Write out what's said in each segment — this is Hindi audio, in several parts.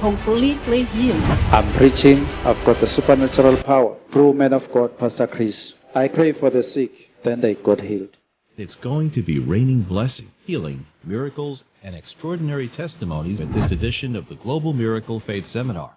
completely healed. I'm preaching, I've got the supernatural power through man of God, Pastor Chris. I pray for the sick, then they got healed. It's going to be raining blessing, healing, miracles, and extraordinary testimonies at this edition of the Global Miracle Faith Seminar.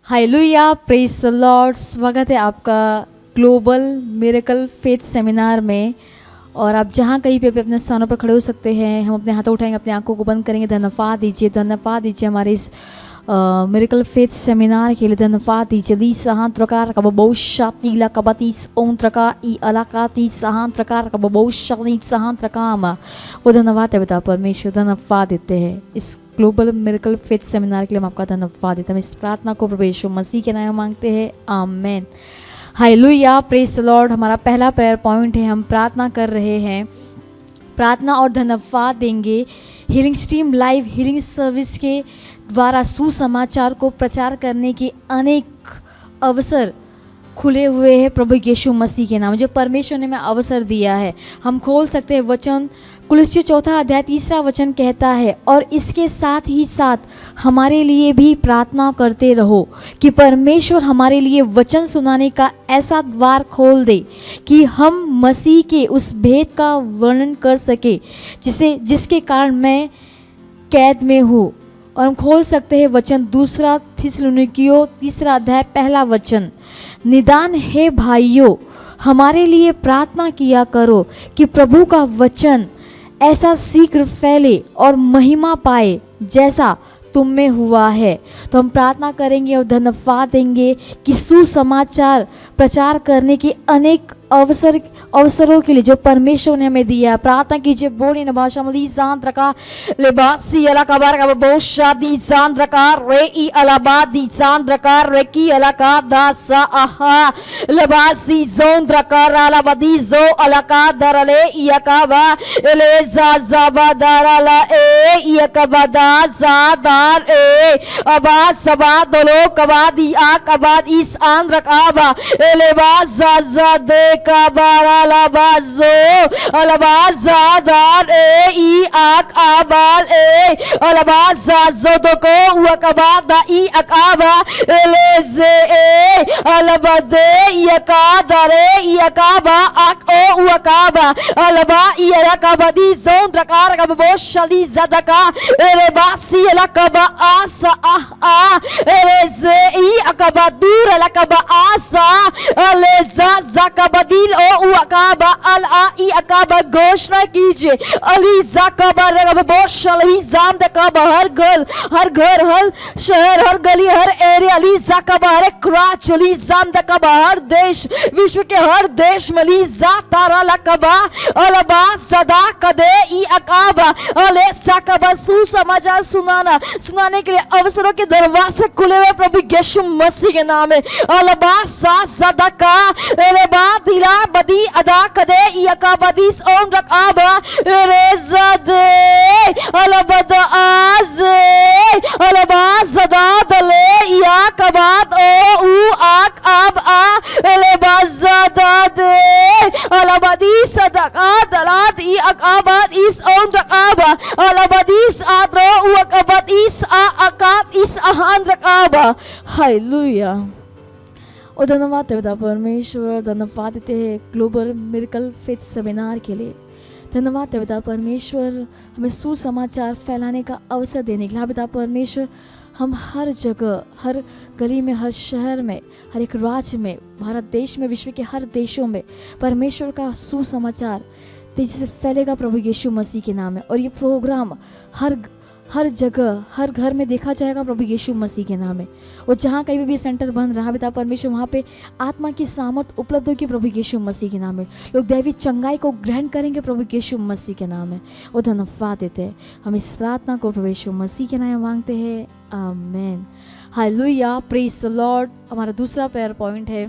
Hallelujah, praise the Lord. स्वागत है आपका ग्लोबल मिरेकल फेथ सेमिनार में। और आप जहाँ कहीं पे भी अपने स्थानों पर खड़े हो सकते हैं। हम अपने हाथों उठाएंगे, अपनी आंखों को बंद करेंगे। धन्यवाद दीजिए, धन्यवाद दीजिए हमारे इस मिरेकल फेथ सेमिनार के लिए। धन्यवाद दीजिए। ली सहांत्रकार का बहुशा तीला कबतीस ओंत्रका ई अलाकाती सहांत्रकार का बहुशा ली सहांत्रकाम। वो धन्यवाद है पिता परमेश्वर, धन्यवाद देते हैं इस ग्लोबल मिरेकल फेथ सेमिनार के लिए। हम आपका धन्यवाद देते हैं। हम इस प्रार्थना को प्रभु यीशु मसीह के नाम में मांगते हैं, आमीन। Hallelujah, praise the Lord. हमारा पहला प्रेयर पॉइंट है, हम प्रार्थना कर रहे हैं, प्रार्थना और धन्यवाद देंगे healing stream live healing service के द्वारा सुसमाचार को प्रचार करने के अनेक अवसर खुले हुए हैं प्रभु यीशु मसीह के नाम, जो परमेश्वर ने हमें अवसर दिया है। हम खोल सकते हैं वचन, कुलुस्सी 4 अध्याय 3 वचन कहता है, और इसके साथ ही साथ हमारे लिए भी प्रार्थना करते रहो कि परमेश्वर हमारे लिए वचन सुनाने का ऐसा द्वार खोल दे कि हम मसीह के उस भेद का वर्णन कर सके जिसके कारण मैं कैद में हूँ। और हम खोल सकते हैं वचन 2 थिस्सलुनीकियों 3 अध्याय 1 वचन। निदान है भाइयों, हमारे लिए प्रार्थना किया करो कि प्रभु का वचन ऐसा शीघ्र फैले और महिमा पाए जैसा तुम में हुआ है। तो हम प्रार्थना करेंगे और धन्यवाद देंगे कि सुसमाचार प्रचार करने की अनेक अवसरों के लिए जो परमेश्वर ने हमें दिया है। प्रार्थना कीजिए, बोली न भाषा में लीजान रखा लेबासी अलकाबार का बहुत शादी जान रखा रे ई अलाबाद दी जान रखा रे की अलका दासा आहा लेबासी जोन रखा रालाबदी जो अलका दरले यकाबा ले जाजाबा दरला ए यकाबदा जादार ए अबा सबा दोलो कबादी आ कबाद इस आन रकाबा लेबास जाजादे काबारालाबाजो अलबाजादार ए ई आक आबाल ए अलबाजाजो दोको वकबादा ई अकाबा लेजे ए अलबदे यकादरे यकाबा आक ओ वकाबा अलबा ई अलकाबदी जोन प्रकार का बोशली जदका एरेबासी अलकबा आसा आ एरेजे ई अकबा दूर अलकबा आसा अलेजा जकबा दिल ओ अकाबा अल आ ई अकाबा घोषणा कीजिए अली जकबा रगब बोशली जाम दकाबा हर घर हर शहर हर गली हर एरिया अली जकबा हर क्राच अली जाम दकाबा हर देश विश्व के हर देश में अली जातारा लकबा अलबा सदा कदे ई अकाबा अले सकबा सुसमाचार सुनाने के लिए अवसरों के दरवाजे खुले हुए प्रभु यीशु मसीह के नाम में। अलबा सा सदका एलेबा दिला बदी अदा कदे यकाबदीस ओम रकाबा रेज़दे अलबद आज़े अलबा ज़दा दले यकाबाद ओ उ आक अब आ एलेबा ज़दा दे अलबदी सदका दलात ई अकाबाद इस ओम रकाबा अलबदीस आद्रो उ अकाबाद इस आ अकात इस आहान रकाबा। हालेलुया। और धन्यवाद है परमेश्वर, धन्यवाद देते हैं ग्लोबल मिरेकल फेथ सेमिनार के लिए। धन्यवाद है पिता परमेश्वर, हमें सुसमाचार फैलाने का अवसर देने के लिए। पिता परमेश्वर, हम हर जगह, हर गली में, हर शहर में, हर एक राज्य में, भारत देश में, विश्व के हर देशों में परमेश्वर का सुसमाचार तेजी से फैलेगा प्रभु यीशु मसीह के नाम में। और ये प्रोग्राम हर जगह, हर घर में देखा जाएगा प्रभु यीशु मसीह के नाम में। और जहाँ कहीं भी सेंटर बन रहा पिता परमेश्वर, वहाँ पे आत्मा की सामर्थ उपलब्ध होगी प्रभु यीशु मसीह के नाम में। लोग दैवी चंगाई को ग्रहण करेंगे प्रभु यीशु मसीह के नाम में। और धन्यवाद देते हैं। हम इस प्रार्थना को प्रभु यीशु मसीह के नाम में मांगते हैं, आमीन। Hallelujah, praise the Lord. हमारा दूसरा प्रेयर पॉइंट है,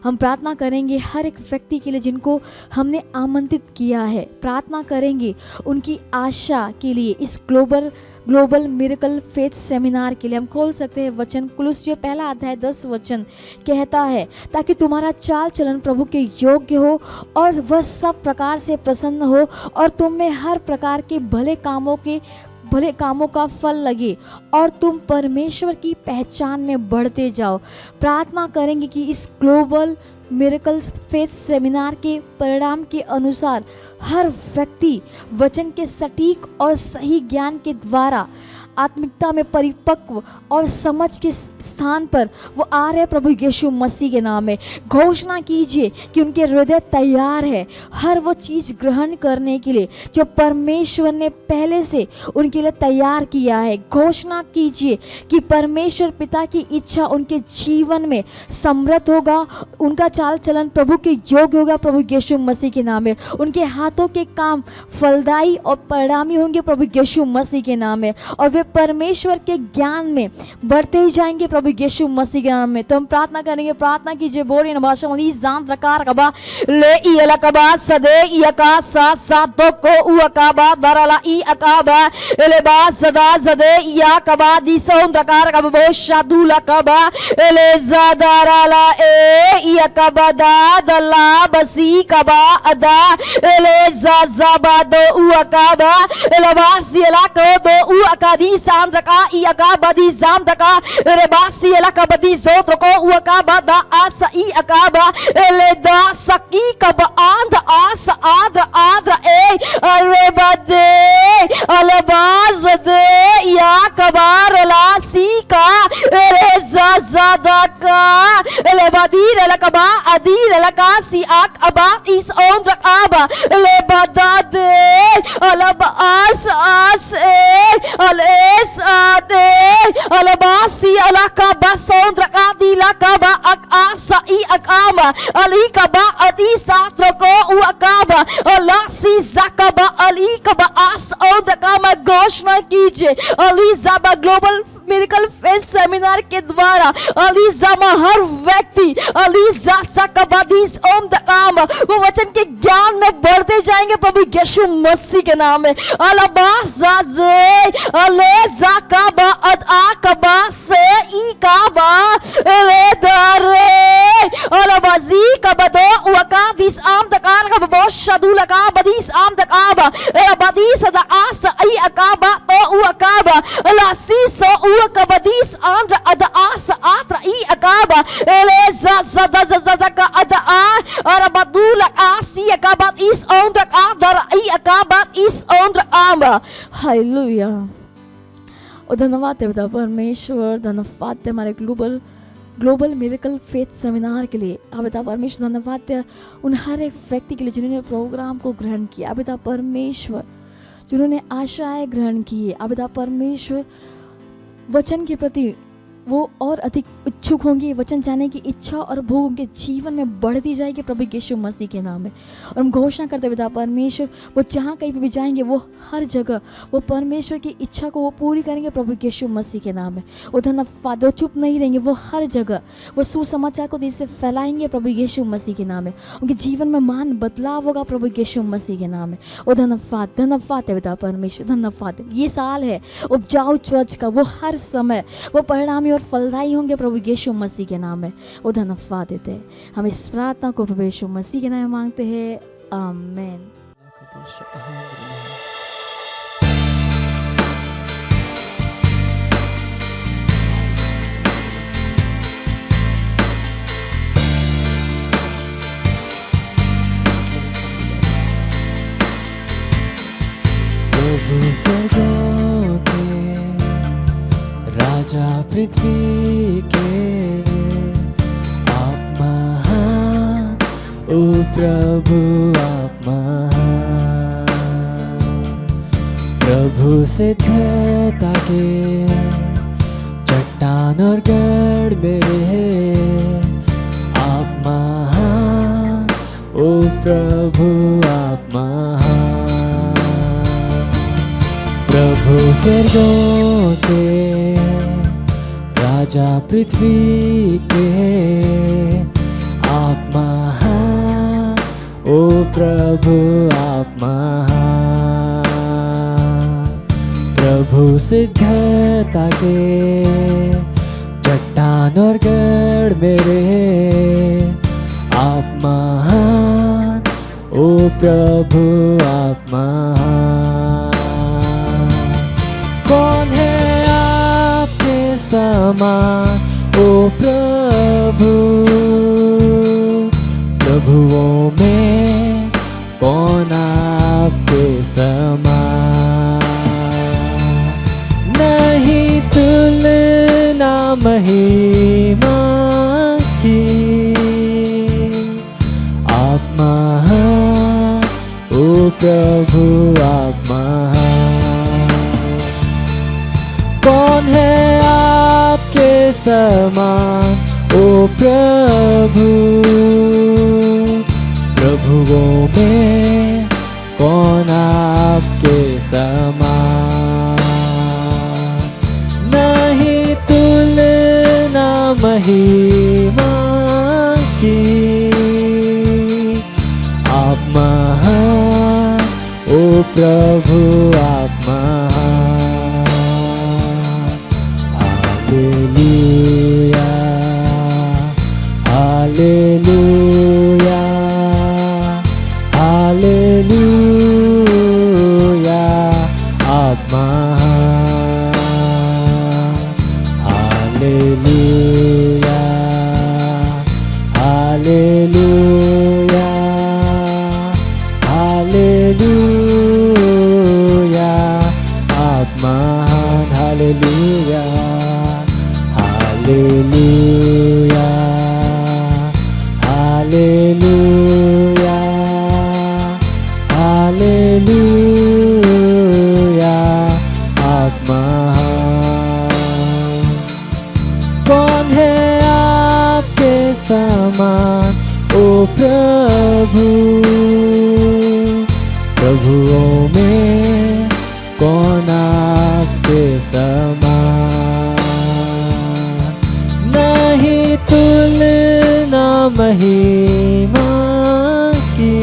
हम प्रार्थना करेंगे हर एक व्यक्ति के लिए जिनको हमने आमंत्रित किया है, प्रार्थना करेंगे उनकी आशा के लिए, इस ग्लोबल मिरेकल फेथ सेमिनार के लिए। हम खोल सकते हैं वचन, कुलुस्सियों पहला अध्याय 10 वचन कहता है, ताकि तुम्हारा चाल चलन प्रभु के योग्य हो और वह सब प्रकार से प्रसन्न हो और तुम में हर प्रकार के भले कामों का फल लगे और तुम परमेश्वर की पहचान में बढ़ते जाओ। प्रार्थना करेंगे कि इस ग्लोबल मिरेकल्स फेथ सेमिनार के परिणाम के अनुसार हर व्यक्ति वचन के सटीक और सही ज्ञान के द्वारा आत्मिकता में परिपक्व और समझ के स्थान पर वो आ रहे प्रभु यीशु मसीह के नाम में। घोषणा कीजिए कि उनके हृदय तैयार है हर वो चीज़ ग्रहण करने के लिए जो परमेश्वर ने पहले से उनके लिए तैयार किया है। घोषणा कीजिए कि परमेश्वर पिता की इच्छा उनके जीवन में समृद्ध होगा, उनका चाल चलन प्रभु के योग्य होगा प्रभु यीशु मसीह के नाम में। उनके हाथों के काम फलदायी और परिणामी होंगे प्रभु यीशु मसीह के नाम में, और वे परमेश्वर के ज्ञान में बढ़ते ही जाएंगे प्रभु यीशु मसीह के नाम में। तो हम प्रार्थना करेंगे, प्रार्थना कीजिए। बोरी न भाषा मनी जान रकार कबा ले ई अलकबा सदे ई अका सा सा तो को उ अकाबा दरला ई अकाबा ले बा सदा सदे या कबा दी सोन रकार कब बो शादुला कबा ले जादारला ए ई अकाबा दा दला बसी कबा अदा ले जाजाबा दो उ अकाबा ले बासी ला को दो उ अकादी साम रका ई अकाबा दी जाम रका रे बासी ला कबदी जोत को उ अकाबा दा आस ई अकाबा ले दा सकी कब आंध आस आद्र आद्र ए अरे बदे अलबाज दे या कबार ला सी का रे जादा का ले बदीर लकबा अदीर लका सी आक अबा इस ओन रकाबा ले बदा दे अलब आस आस ए अलेस आदे अलबासी अलका बसोन रका दी लकबा अक आसा ई अकामा अली कबा अदी सात्र को उ अकाबा अलासी zakaba अली कबा आस ओन रकामा। घोषणा कीजिए अलीजाबा ग्लोबल मिरेकल फेथ सेमिनार के द्वारा अलीजामा हर व्यक्ति अलीजा सकबादीस ओम दकाम वो वचन के ज्ञान में बढ़ते जाएंगे प्रभु यीशु मसीह के नाम में। अलबाज़े अलेजा कबा अद आकबा से ई कबा ले दरे अलबाजी कबदो वकादिस आम दकार कबो शदुल का बदीस आम दकाबा बदीस द आस ई अकाबा तो उ अकाबा लासी सो कबदीस आंद्र अद आस आत्र ई अकाबा ले ज़ का अद आ और बदूल आसी अकाबा इस आंद्र आदर ई अकाबा इस आंद्र आमा। हालेलुया। और धन्यवाद है पिता परमेश्वर, धन्यवाद है हमारे ग्लोबल मिरेकल फेथ सेमिनार के लिए। आप पिता परमेश्वर धन्यवाद है उन हर एक व्यक्ति के लिए जिन्होंने प्रोग्राम को ग्रहण किया। आप पिता परमेश्वर जिन्होंने आशाएं ग्रहण की। आप पिता परमेश्वर वचन के प्रति वो और अधिक इच्छुक होंगे, वचन जानने की इच्छा और भोग उनके जीवन में बढ़ती जाएगी प्रभु यीशु मसीह के नाम में। और हम घोषणा करते पिता परमेश्वर वो जहाँ कहीं भी जाएंगे वो हर जगह वो परमेश्वर की इच्छा को वो पूरी करेंगे प्रभु यीशु मसीह के नाम में। वो धन्यवाद, वो चुप नहीं रहेंगे, वो हर जगह वो सुसमाचार को देश से फैलाएंगे प्रभु यीशु मसीह के नाम में। उनके जीवन में महान बदलाव होगा प्रभु यीशु मसीह के नाम में। वो धन्यवाद है पिता परमेश्वर, धन्यवाद। ये साल है उपजाऊ चर्च का, वो हर समय वो परिणामी और फलदायी होंगे प्रभु यीशु मसीह के नाम में। वो धन्यवाद देते हैं। हम इस प्रार्थना को प्रभु यीशु मसीह के नाम में मांगते हैं, आमीन। प्रभु स्वर्गों के राजा पृथ्वी के आप महान, ओ प्रभु आप महान। प्रभु सिद्धता के चट्टान और गढ़ मेरे आप महान, ओ प्रभु आप महान। प्रभु स्वर्गों के राजा पृथ्वी के आप ओ प्रभु आप महान, प्रभु सिद्धता के चट्टान और गढ़ मेरे, आप महान, ओ प्रभु आप महान। कौन है आपके समान, ओ प्रभु, प्रभुओं में कौन आपके समान। नहीं तुलना महिमा की, आप महान, ओ प्रभु आप महान। कौन है आपके समान, ओ प्रभु, प्रभुओं में कौन आपके समान। नहीं तुलना महिमा की, आप महान, ओ प्रभु आप महान। हालेलुया, हालेलुया, हालेलुया, आप महान। हालेलुया, हालेलुया, हालेलुया, आप महान। हालेलुया, हालेलुया, हालेलुया, हालेलुया, आप महान। कौन है आपके समान, ओ प्रभु, प्रभुओं में कौन आपके समान। नहीं तुलना महिमा की,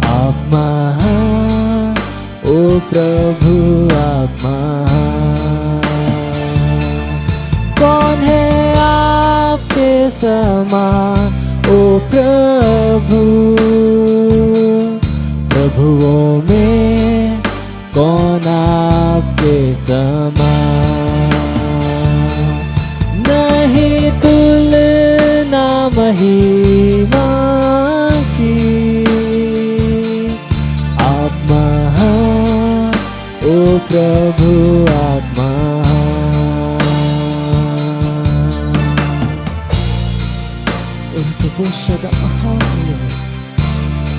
आप महान, ओ प्रभु आप महान। कौन है आपके समान, ओ प्रभु, प्रभुओं में कौन आपके समान। नहीं तुलना महिमा की, आप महान, ओ प्रभु आप महान।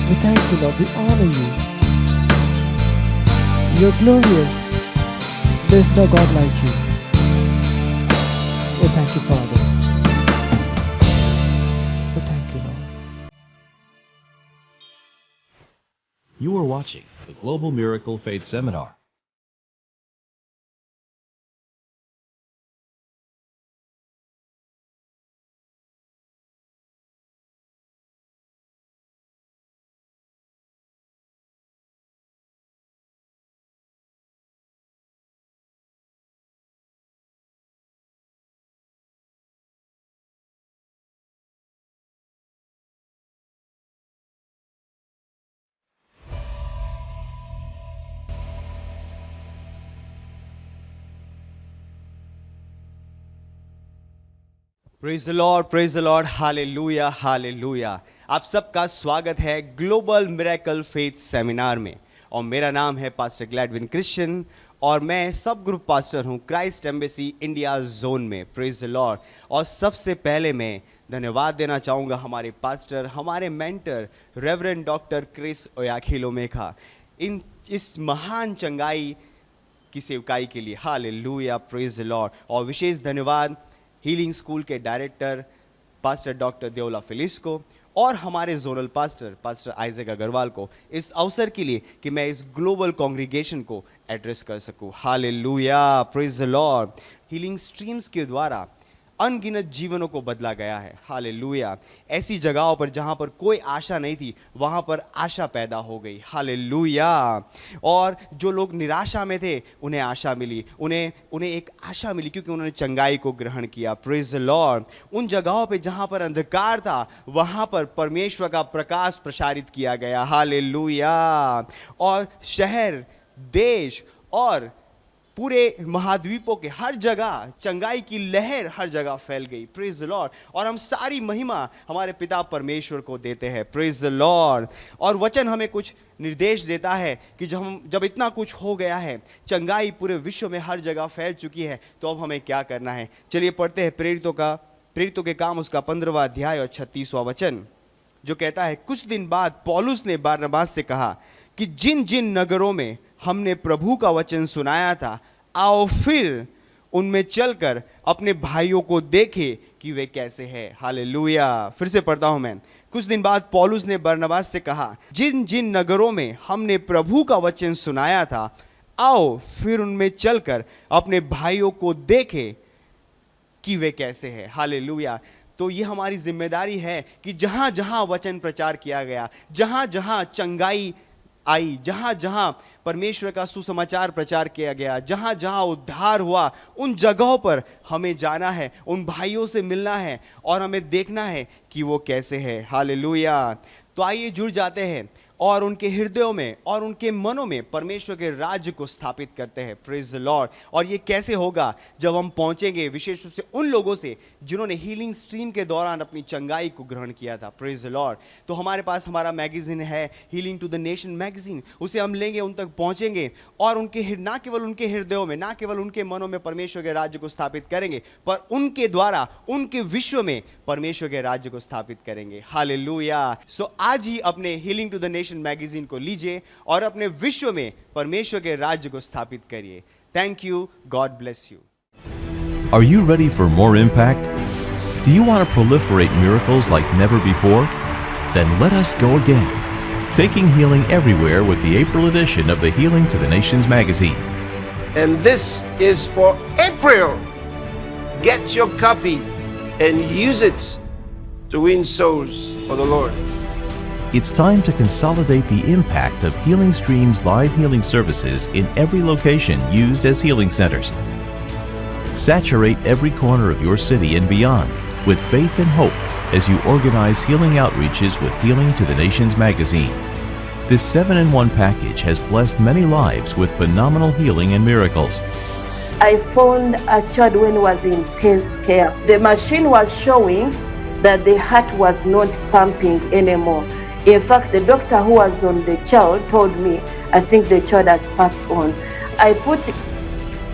We thank you, Lord. We honor you. You're glorious. There's no God like you. Oh, thank you, Father. Oh, thank you, Lord. You are watching the Global Miracle Faith Seminar. Praise the Lord, hallelujah, hallelujah. आप सबका स्वागत है ग्लोबल मिरेकल फेथ सेमिनार में, और मेरा नाम है पास्टर ग्लैडविन क्रिश्चियन, और मैं सब ग्रुप पास्टर हूं क्राइस्ट एम्बेसी इंडिया जोन में। Praise the Lord. और सबसे पहले मैं धन्यवाद देना चाहूँगा हमारे पास्टर, हमारे मेंटर रेवरेंड डॉक्टर क्रिस ओयाखिलोमेखा, इस महान चंगाई की सेवकाई के लिए। Hallelujah, praise the Lord. और विशेष धन्यवाद हीलिंग स्कूल के director pastor doctor deola Philips को, और हमारे जोनल पास्टर आइजक अग्रवाल को इस अवसर के लिए कि मैं इस ग्लोबल कांग्रीगेशन को एड्रेस कर सकूं। Hallelujah, praise the Lord. Healing streams के द्वारा अनगिनत जीवनों को बदला गया है। हालेलुया। ऐसी जगहों पर जहाँ पर कोई आशा नहीं थी, वहाँ पर आशा पैदा हो गई। हालेलुया। और जो लोग निराशा में थे, उन्हें आशा मिली, उन्हें एक आशा मिली, क्योंकि उन्होंने चंगाई को ग्रहण किया। Praise the Lord. उन जगहों पे जहाँ पर अंधकार था, वहाँ पर परमेश्वर का प्रकाश प्रसारित किया गया। हालेलुया। और शहर, देश और पूरे महाद्वीपों के हर जगह चंगाई की लहर हर जगह फैल गई। Praise the Lord. और हम सारी महिमा हमारे पिता परमेश्वर को देते हैं। Praise the Lord. और वचन हमें कुछ निर्देश देता है कि जब इतना कुछ हो गया है, चंगाई पूरे विश्व में हर जगह फैल चुकी है, तो अब हमें क्या करना है। चलिए पढ़ते हैं प्रेरितों के काम उसका 15वां अध्याय और 36वां वचन, जो कहता है, कुछ दिन बाद पौलुस ने बारनबास से कहा कि जिन जिन नगरों में हमने प्रभु का वचन सुनाया था, आओ फिर उनमें चलकर अपने भाइयों को देखें कि वे कैसे हैं। हालेलुया। फिर से पढ़ता हूं मैं। कुछ दिन बाद पौलुस ने बरनबास से कहा, जिन जिन नगरों में हमने प्रभु का वचन सुनाया था, आओ फिर उनमें चलकर अपने भाइयों को देखें कि वे कैसे हैं। हालेलुया। तो ये हमारी जिम्मेदारी है कि जहाँ जहाँ वचन प्रचार किया गया, जहाँ जहाँ चंगाई आई, जहाँ जहाँ परमेश्वर का सुसमाचार प्रचार किया गया, जहाँ जहाँ उद्धार हुआ, उन जगहों पर हमें जाना है, उन भाइयों से मिलना है और हमें देखना है कि वो कैसे है। हालेलुया। तो आइए जुड़ जाते हैं और उनके हृदयों में और उनके मनों में परमेश्वर के राज्य को स्थापित करते हैं। Praise the Lord. और ये कैसे होगा? जब हम पहुंचेंगे विशेष रूप से उन लोगों से जिन्होंने हीलिंग स्ट्रीम के दौरान अपनी चंगाई को ग्रहण किया था। Praise the lord. तो हमारे पास हमारा मैगजीन है, healing to the nation magazine, उसे हम लेंगे, उन तक पहुंचेंगे और ना केवल उनके हृदयों में, ना केवल उनके मनों में परमेश्वर के राज्य को स्थापित करेंगे, पर उनके द्वारा उनके विश्व में परमेश्वर के राज्य को स्थापित करेंगे। हालेलुया। सो आज ही अपने healing to the nation magazine को लीजिए और अपने विश्व में परमेश्वर के राज्य को स्थापित करिए। Thank you. God bless you. Are you ready for more impact? Do you want to proliferate miracles like never before? Then let us go again. Taking healing everywhere with the April edition of the Healing to the Nations magazine. And this is for April. Get your copy and use it to win souls for the Lord. It's time to consolidate the impact of Healing Stream's live healing services in every location used as healing centers. Saturate every corner of your city and beyond with faith and hope as you organize healing outreaches with Healing to the Nations magazine. This 7-in-1 package has blessed many lives with phenomenal healing and miracles. I found a child when was in intense care. The machine was showing that the heart was not pumping anymore. In fact, the doctor who was on the child told me, I think the child has passed on. I put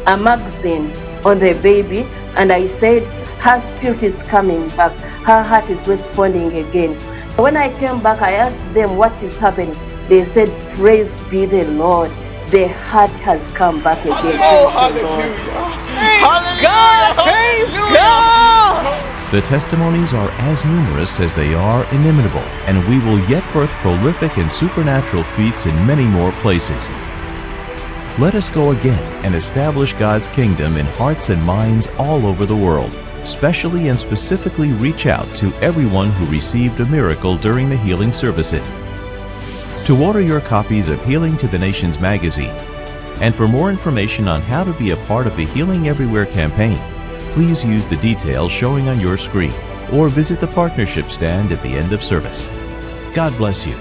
a magazine on the baby and I said, her spirit is coming back. Her heart is responding again. When I came back, I asked them what is happening. They said, praise be the Lord. The heart has come back again. Oh, hallelujah. Praise God. Praise God. The testimonies are as numerous as they are inimitable, and we will yet birth prolific and supernatural feats in many more places. Let us go again and establish God's kingdom in hearts and minds all over the world. Specially and specifically reach out to everyone who received a miracle during the healing services. To order your copies of Healing to the Nations magazine, and for more information on how to be a part of the Healing Everywhere campaign, please use the details showing on your screen or visit the partnership stand at the end of service. God bless you.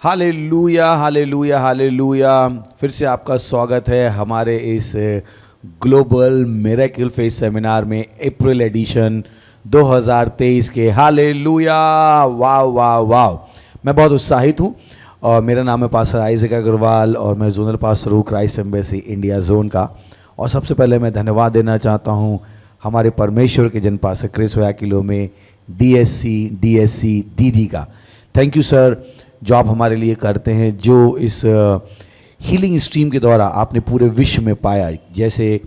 Hallelujah, hallelujah, hallelujah. फिर से आपका स्वागत है हमारे इस ग्लोबल मिरेकल फेथ सेमिनार में, अप्रैल एडिशन 2023 के। हालेलुया, वाह वाह वाह। मैं बहुत उत्साहित हूँ और मेरा नाम है पास्टर आइजक अग्रवाल और मैं जोनल पास्टर हूँ क्राइस्ट एम्बेसी इंडिया जोन का। और सबसे पहले मैं धन्यवाद देना चाहता हूँ हमारे परमेश्वर के जन पास्टर क्रिस वैकिलो में डीएससी डीडी का। थैंक यू सर, जो आप हमारे लिए करते हैं, जो इस हीलिंग स्ट्रीम के द्वारा आपने पूरे विश्व में पाया, जैसे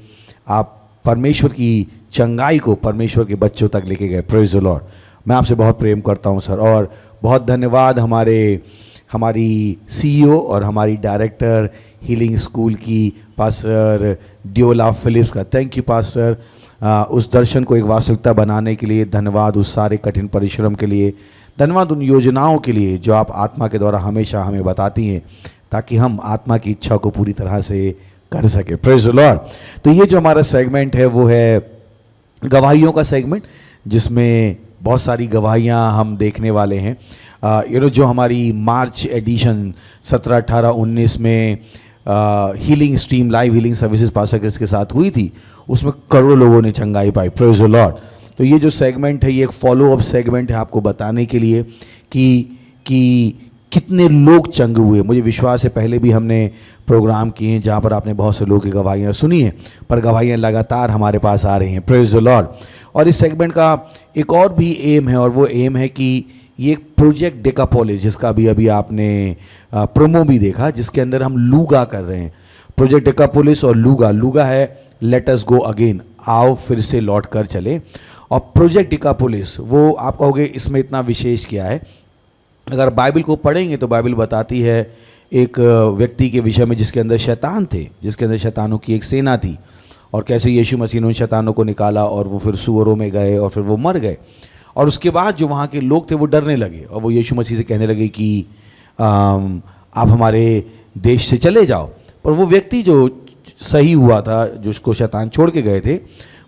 आप परमेश्वर की चंगाई को परमेश्वर के बच्चों तक लेके गए। Praise the Lord. मैं आपसे बहुत प्रेम करता हूँ सर। और बहुत धन्यवाद हमारी सीईओ और हमारी डायरेक्टर हीलिंग स्कूल की पास्टर डियोला फिलिप्स का। Thank you pastor. उस दर्शन को एक वास्तविकता बनाने के लिए धन्यवाद, उस सारे कठिन परिश्रम के लिए धन्यवाद, उन योजनाओं के लिए जो आप आत्मा के द्वारा हमेशा हमें बताती हैं ताकि हम आत्मा की इच्छा को पूरी तरह से कर सके। Praise the lord. तो ये जो हमारा सेगमेंट है वो है गवाहियों का सेगमेंट, जिसमें बहुत सारी गवाहियाँ हम देखने वाले हैं। जो हमारी मार्च एडिशन 17, 18, 19 में healing stream live healing services pastor Chris के साथ हुई थी, उसमें करोड़ों लोगों ने चंगाई पाई। Praise the lord. तो ये जो सेगमेंट है ये एक फॉलो अप सेगमेंट है आपको बताने के लिए कि कितने लोग चंगे हुए। मुझे विश्वास है पहले भी हमने प्रोग्राम किए हैं जहाँ पर आपने बहुत से लोगों की गवाहियाँ सुनी हैं, पर गवाहियाँ लगातार हमारे पास आ रही हैं। Praise the Lord. और इस सेगमेंट का एक और भी एम है, और वो एम है कि ये एक प्रोजेक्ट डेकापोलिस, जिसका अभी आपने प्रोमो भी देखा, जिसके अंदर हम लूगा कर रहे हैं। प्रोजेक्ट डेकापोलिस और लूगा है लेट अस गो अगेन, आओ फिर से लौट कर चले। और प्रोजेक्ट डेकापोलिस वो आप कहोगे इसमें इतना विशेष क्या है। अगर बाइबल को पढ़ेंगे तो बाइबल बताती है एक व्यक्ति के विषय में जिसके अंदर शैतान थे, जिसके अंदर शैतानों की एक सेना थी, और कैसे यीशु मसीह ने उन शैतानों को निकाला और वो फिर सूअरों में गए और फिर वो मर गए। और उसके बाद जो वहाँ के लोग थे वो डरने लगे और वो यीशु मसीह से कहने लगे कि आप हमारे देश से चले जाओ। पर वो व्यक्ति जो सही हुआ था, जो उसको शैतान छोड़ के गए थे,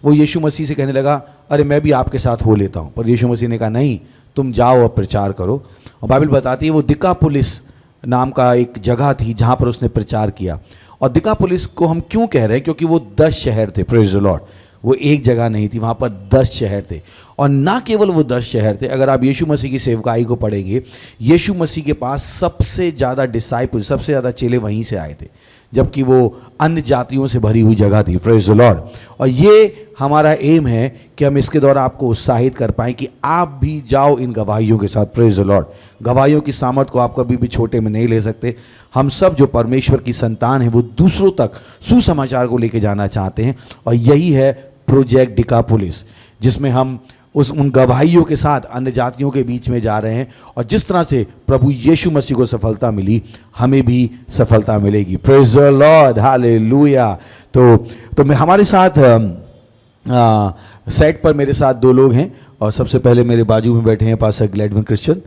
वो यीशु मसीह से कहने लगा अरे मैं भी आपके साथ हो लेता हूँ। पर यीशु मसीह ने कहा नहीं, तुम जाओ और प्रचार करो। और बाइबल बताती है वो दिकापुलिस नाम का एक जगह थी जहाँ पर उसने प्रचार किया। और दिकापुलिस को हम क्यों कह रहे हैं, क्योंकि वो 10 शहर थे। Praise the Lord. वो एक जगह नहीं थी, वहाँ पर 10 शहर थे। और ना केवल वो 10 शहर थे, अगर आप यीशु मसीह की सेवकाई को पढ़ेंगे, यीशु मसीह के पास सबसे ज़्यादा डिसाइपल, सबसे ज़्यादा चेले वहीं से आए थे, जबकि वो अन्य जातियों से भरी हुई जगह थी। Praise the Lord. और ये हमारा एम है कि हम इसके द्वारा आपको उत्साहित कर पाएँ कि आप भी जाओ इन गवाहियों के साथ। Praise the Lord. गवाहियों की सामर्थ को आप कभी भी छोटे में नहीं ले सकते। हम सब जो परमेश्वर की संतान हैं वो दूसरों तक सुसमाचार को लेके जाना चाहते हैं, और यही है प्रोजेक्ट डिकापोलिस, जिसमें हम उन गवाहियों के साथ अन्य जातियों के बीच में जा रहे हैं। और जिस तरह से प्रभु यीशु मसीह को सफलता मिली, हमें भी सफलता मिलेगी। Praise the Lord. हालेलुया। तो मैं हमारे साथ सेट पर मेरे साथ 2 लोग हैं, और सबसे पहले मेरे बाजू में बैठे हैं पास्टर ग्लैडविन क्रिश्चियन,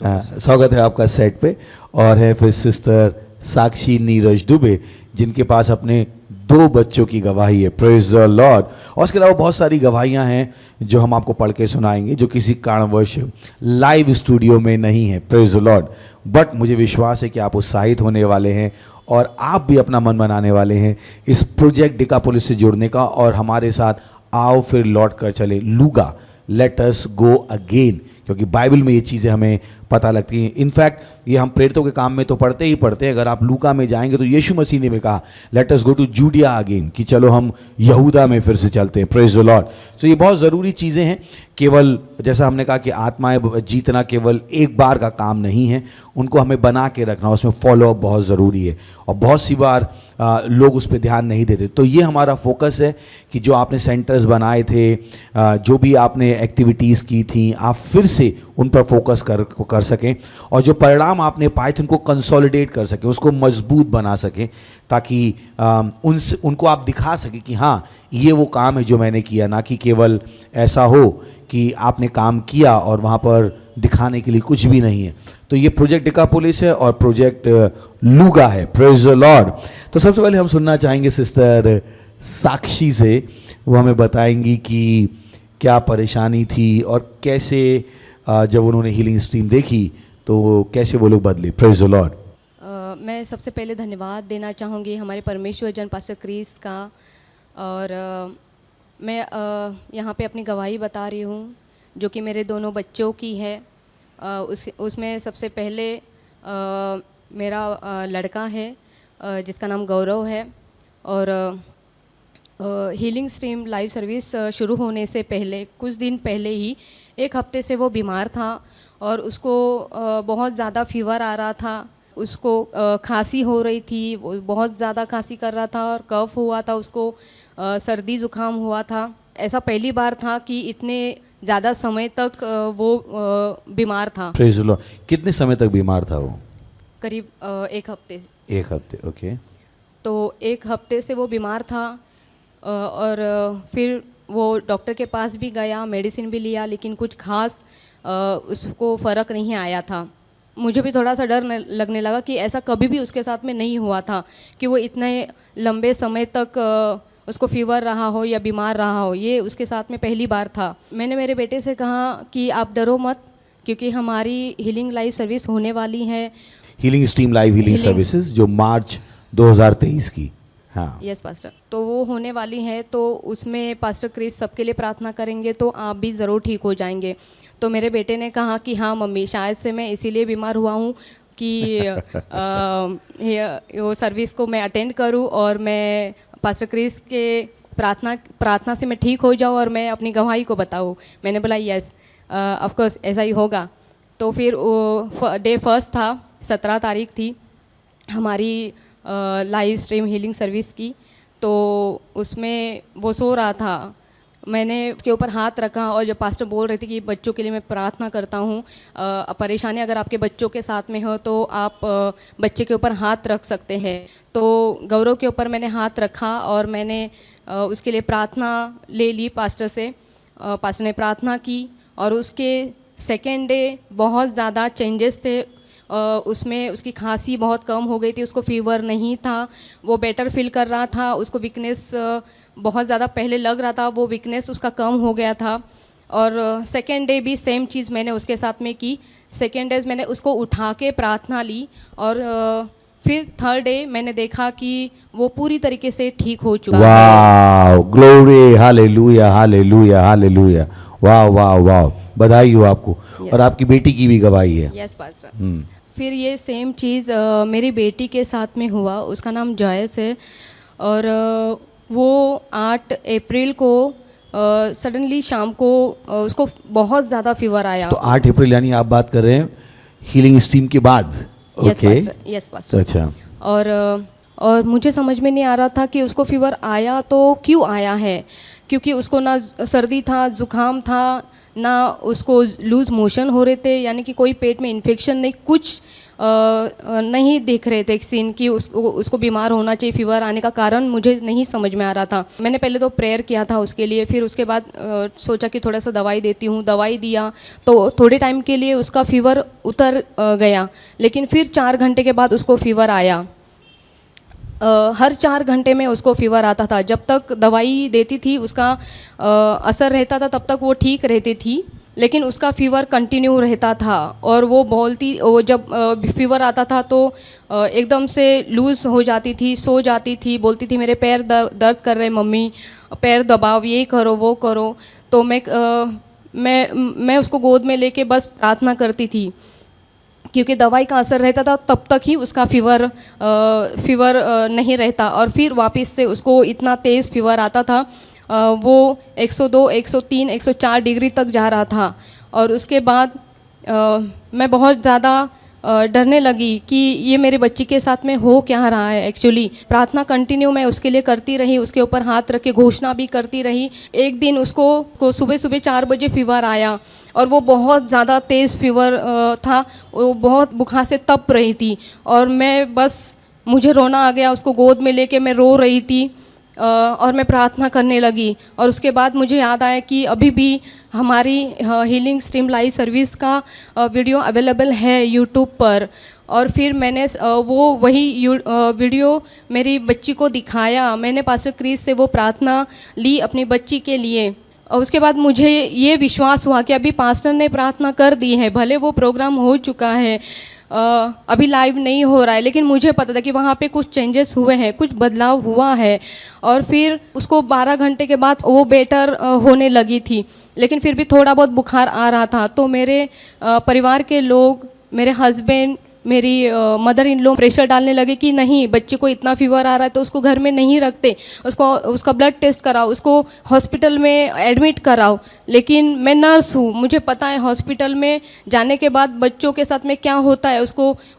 स्वागत है आपका सेट पे। और है फिर सिस्टर साक्षी नीरज दुबे, जिनके पास अपने 2 बच्चों की गवाही है। Praise the Lord. और इसके अलावा बहुत सारी गवाहियां हैं जो हम आपको पढ़ के सुनाएंगे, जो किसी कारणवश लाइव स्टूडियो में नहीं है। Praise the Lord. बट मुझे विश्वास है कि आप उत्साहित होने वाले हैं और आप भी अपना मन बनाने वाले हैं इस प्रोजेक्ट डिकापोलिस से जुड़ने का, और हमारे साथ आओ फिर लौट कर चले, लूगा, लेट अस गो अगेन, क्योंकि बाइबल में ये चीज़ें हमें पता लगती हैं। इनफैक्ट ये हम प्रेरितों के काम में तो पढ़ते ही पढ़ते हैं। अगर आप लूका में जाएंगे तो यीशु मसीह ने भी कहा let us go to Judea again, कि चलो हम यहूदा में फिर से चलते हैं। Praise the lord. तो ये बहुत ज़रूरी चीज़ें हैं। केवल जैसा हमने कहा कि आत्माएं जीतना केवल एक बार का काम नहीं है, उनको हमें बना के रखना, उसमें फॉलो अप बहुत ज़रूरी है। और बहुत सी बार लोग उस पर ध्यान नहीं देते। तो ये हमारा फोकस है कि जो आपने सेंटर्स बनाए थे, जो भी आपने एक्टिविटीज़ की थी, आप फिर से उन पर फोकस कर सकें, और जो परिणाम आपने पाए थे उनको कंसोलिडेट कर सकें, उसको मजबूत बना सकें, ताकि उनको आप दिखा सकें कि हाँ ये वो काम है जो मैंने किया, ना कि केवल ऐसा हो कि आपने काम किया और वहाँ पर दिखाने के लिए कुछ भी नहीं है। तो ये प्रोजेक्ट डिकापोलिस है और प्रोजेक्ट लूगा है। Praise the lord. तो सबसे पहले हम सुनना चाहेंगे सिस्टर साक्षी से, वो हमें बताएंगी कि क्या परेशानी थी और कैसे जब उन्होंने हीलिंग स्ट्रीम देखी तो कैसे वो लोग बदले। Praise the Lord. मैं सबसे पहले धन्यवाद देना चाहूँगी हमारे परमेश्वर जन पास्टर क्रिस का, और मैं यहाँ पे अपनी गवाही बता रही हूँ जो कि मेरे दोनों बच्चों की है। उसमें सबसे पहले मेरा लड़का है जिसका नाम गौरव है, और हीलिंग स्ट्रीम लाइव सर्विस शुरू होने से पहले कुछ दिन पहले ही 1 हफ्ते से वो बीमार था, और उसको बहुत ज़्यादा फीवर आ रहा था, उसको खांसी हो रही थी, वो बहुत ज़्यादा खांसी कर रहा था, और कफ हुआ था, उसको सर्दी ज़ुकाम हुआ था। ऐसा पहली बार था कि इतने ज़्यादा समय तक वो बीमार था। Praise the Lord. कितने समय तक बीमार था वो? करीब 1 हफ्ते। 1 हफ्ते, ओके। तो 1 हफ्ते से वो बीमार था, और फिर वो डॉक्टर के पास भी गया, मेडिसिन भी लिया, लेकिन कुछ खास उसको फ़र्क नहीं आया था। मुझे भी थोड़ा सा डर लगने लगा कि ऐसा कभी भी उसके साथ में नहीं हुआ था कि वो इतने लंबे समय तक उसको फीवर रहा हो या बीमार रहा हो। ये उसके साथ में पहली बार था। मैंने मेरे बेटे से कहा कि आप डरो मत, क्योंकि हमारी हीलिंग लाइव सर्विस होने वाली है। Healing stream live healing services जो मार्च 2023 की, हाँ यस पास्टर, तो वो होने वाली है। तो उसमें पास्टर क्रिस सबके लिए प्रार्थना करेंगे तो आप भी ज़रूर ठीक हो जाएंगे। तो मेरे बेटे ने कहा कि हाँ मम्मी, शायद से मैं इसीलिए बीमार हुआ हूँ कि वो सर्विस को मैं अटेंड करूँ और मैं पास्टर क्रिस के प्रार्थना से मैं ठीक हो जाऊँ और मैं अपनी गवाही को बताऊँ। मैंने बोला यस ऑफ कोर्स ऐसा ही होगा। तो फिर वो डे फर्स्ट था, 17 तारीख थी हमारी लाइव स्ट्रीम हीलिंग सर्विस की। तो उसमें वो सो रहा था, मैंने उसके ऊपर हाथ रखा और जब पास्टर बोल रहे थे कि बच्चों के लिए मैं प्रार्थना करता हूँ, परेशानी अगर आपके बच्चों के साथ में हो तो आप बच्चे के ऊपर हाथ रख सकते हैं। तो गौरव के ऊपर मैंने हाथ रखा और मैंने उसके लिए प्रार्थना ले ली पास्टर से। पास्टर ने प्रार्थना की और उसके सेकेंड डे बहुत ज़्यादा चेंजेस थे। उसमें उसकी खांसी बहुत कम हो गई थी, उसको फीवर नहीं था, वो बेटर फील कर रहा था। उसको वीकनेस बहुत ज़्यादा पहले लग रहा था, वो वीकनेस उसका कम हो गया था। और सेकेंड डे भी सेम चीज़ मैंने उसके साथ में की। सेकेंड डे मैंने उसको उठा के प्रार्थना ली और फिर थर्ड डे मैंने देखा कि वो पूरी तरीके से ठीक हो चुका है। वाह, ग्लोरी, हालेलुया हालेलुया हालेलुया, वाह वाह वाह, बधाई हो आपको। और आपकी बेटी की भी गवाही है। Yes pastor. फिर ये सेम चीज़ मेरी बेटी के साथ में हुआ। उसका नाम जॉयस है और वो 8 अप्रैल को सडनली शाम को उसको बहुत ज़्यादा फीवर आया। तो 8 अप्रैल यानी आप बात कर रहे हैं हीलिंग स्ट्रीम के बाद? Yes pastor. अच्छा। और मुझे समझ में नहीं आ रहा था कि उसको फीवर आया तो क्यों आया है, क्योंकि उसको ना सर्दी था, ज़ुकाम था, ना उसको लूज़ मोशन हो रहे थे, यानी कि कोई पेट में इन्फेक्शन नहीं, कुछ नहीं देख रहे थे सीन कि उसको बीमार होना चाहिए। फीवर आने का कारण मुझे नहीं समझ में आ रहा था। मैंने पहले तो प्रेयर किया था उसके लिए, फिर उसके बाद सोचा कि थोड़ा सा दवाई देती हूँ। दवाई दिया तो थोड़े टाइम के लिए उसका फीवर उतर गया, लेकिन फिर 4 घंटे के बाद उसको फीवर आया। हर 4 घंटे में उसको फीवर आता था। जब तक दवाई देती थी उसका असर रहता था तब तक वो ठीक रहती थी, लेकिन उसका फीवर कंटिन्यू रहता था। और वो जब फीवर आता था तो एकदम से लूज़ हो जाती थी, सो जाती थी, बोलती थी मेरे पैर दर्द कर रहे मम्मी, पैर दबाओ, ये करो वो करो। तो मैं उसको गोद में लेके बस प्रार्थना करती थी, क्योंकि दवाई का असर रहता था तब तक ही उसका फीवर नहीं रहता। और फिर वापस से उसको इतना तेज़ फीवर आता था, वो 102, 103, 104 डिग्री तक जा रहा था। और उसके बाद मैं बहुत ज़्यादा डरने लगी कि ये मेरे बच्ची के साथ में हो क्या रहा है। एक्चुअली प्रार्थना कंटिन्यू मैं उसके लिए करती रही, उसके ऊपर हाथ रख के घोषणा भी करती रही। एक दिन उसको सुबह 4 बजे फीवर आया और वो बहुत ज़्यादा तेज़ फीवर था, वो बहुत बुखार से तप रही थी। और मुझे रोना आ गया, उसको गोद में लेके मैं रो रही थी और मैं प्रार्थना करने लगी। और उसके बाद मुझे याद आया कि अभी भी हमारी हीलिंग स्ट्रीम लाइव सर्विस का वीडियो अवेलेबल है यूट्यूब पर। और फिर मैंने वही वीडियो मेरी बच्ची को दिखाया। मैंने पास्टर क्रिस से वो प्रार्थना ली अपनी बच्ची के लिए। और उसके बाद मुझे ये विश्वास हुआ कि अभी पास्टर ने प्रार्थना कर दी है, भले वो प्रोग्राम हो चुका है, अभी लाइव नहीं हो रहा है, लेकिन मुझे पता था कि वहाँ पे कुछ चेंजेस हुए हैं, कुछ बदलाव हुआ है। और फिर उसको 12 घंटे के बाद वो बेटर होने लगी थी, लेकिन फिर भी थोड़ा बहुत बुखार आ रहा था। तो मेरे परिवार के लोग, मेरे हस्बैंड, मेरी मदर इन लॉ प्रेशर डालने लगे कि नहीं, बच्चे को इतना फीवर आ रहा है तो उसको घर में नहीं रखते, उसका ब्लड टेस्ट कराओ, उसको हॉस्पिटल में एडमिट कराओ। लेकिन मैं नर्स हूँ, मुझे पता है हॉस्पिटल में जाने के बाद बच्चों के साथ में क्या होता है।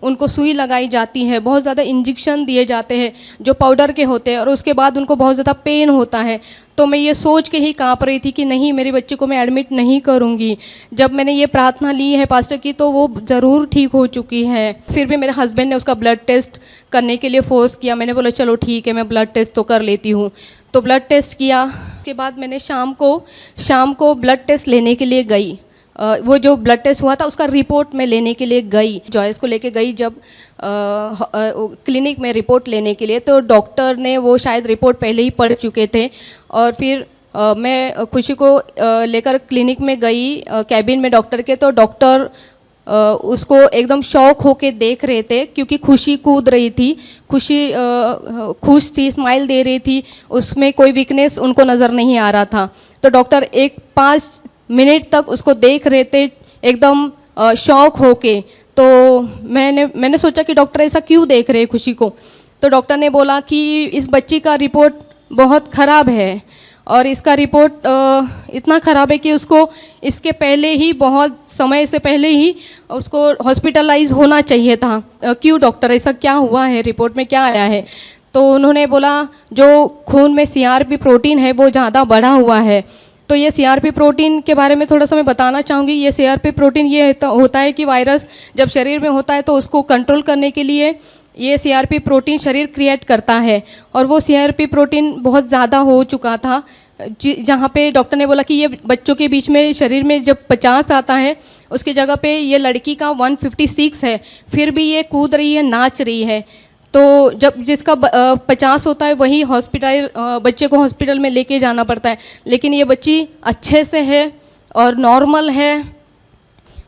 उनको सुई लगाई जाती है, बहुत ज़्यादा इंजेक्शन दिए जाते हैं जो पाउडर के होते हैं, और उसके बाद उनको बहुत ज़्यादा पेन होता है। तो मैं ये सोच के ही काँप रही थी कि नहीं, मेरे बच्चे को मैं एडमिट नहीं करूँगी। जब मैंने ये प्रार्थना ली है पास्टर की तो वो ज़रूर ठीक हो चुकी है। फिर भी मेरे हस्बैंड ने उसका ब्लड टेस्ट करने के लिए फोर्स किया। मैंने बोला चलो ठीक है, मैं ब्लड टेस्ट तो कर लेती हूँ। तो ब्लड टेस्ट किया के बाद मैंने शाम को ब्लड टेस्ट लेने के लिए गई। वो जो ब्लड टेस्ट हुआ था उसका रिपोर्ट मैं लेने के लिए गई, जॉयस को लेके गई जब क्लिनिक में रिपोर्ट लेने के लिए। तो डॉक्टर ने वो शायद रिपोर्ट पहले ही पढ़ चुके थे और फिर मैं खुशी को लेकर क्लिनिक में गई कैबिन में डॉक्टर के। तो डॉक्टर उसको एकदम शौक होके देख रहे थे क्योंकि खुशी कूद रही थी, खुशी खुश थी, स्माइल दे रही थी, उसमें कोई वीकनेस उनको नज़र नहीं आ रहा था। तो डॉक्टर 5 मिनट तक उसको देख रहे थे एकदम शौक होके। तो मैंने सोचा कि डॉक्टर ऐसा क्यों देख रहे हैं खुशी को। तो डॉक्टर ने बोला कि इस बच्ची का रिपोर्ट बहुत ख़राब है और इसका रिपोर्ट इतना ख़राब है कि उसको इसके पहले ही, बहुत समय से पहले ही उसको हॉस्पिटलाइज होना चाहिए था। क्यों डॉक्टर, ऐसा क्या हुआ है, रिपोर्ट में क्या आया है? तो उन्होंने बोला जो खून में CRP प्रोटीन है वो ज़्यादा बढ़ा हुआ है। तो ये CRP प्रोटीन के बारे में थोड़ा सा मैं बताना चाहूँगी। ये CRP प्रोटीन ये होता है कि वायरस जब शरीर में होता है तो उसको कंट्रोल करने के लिए ये CRP प्रोटीन शरीर क्रिएट करता है और वो CRP प्रोटीन बहुत ज़्यादा हो चुका था, जहाँ पे डॉक्टर ने बोला कि ये बच्चों के बीच में शरीर में जब 50 आता है उसकी जगह पे ये लड़की का 156 है, फिर भी ये कूद रही है, नाच रही है। तो जब जिसका 50 होता है वही बच्चे को हॉस्पिटल में लेके जाना पड़ता है, लेकिन ये बच्ची अच्छे से है और नॉर्मल है,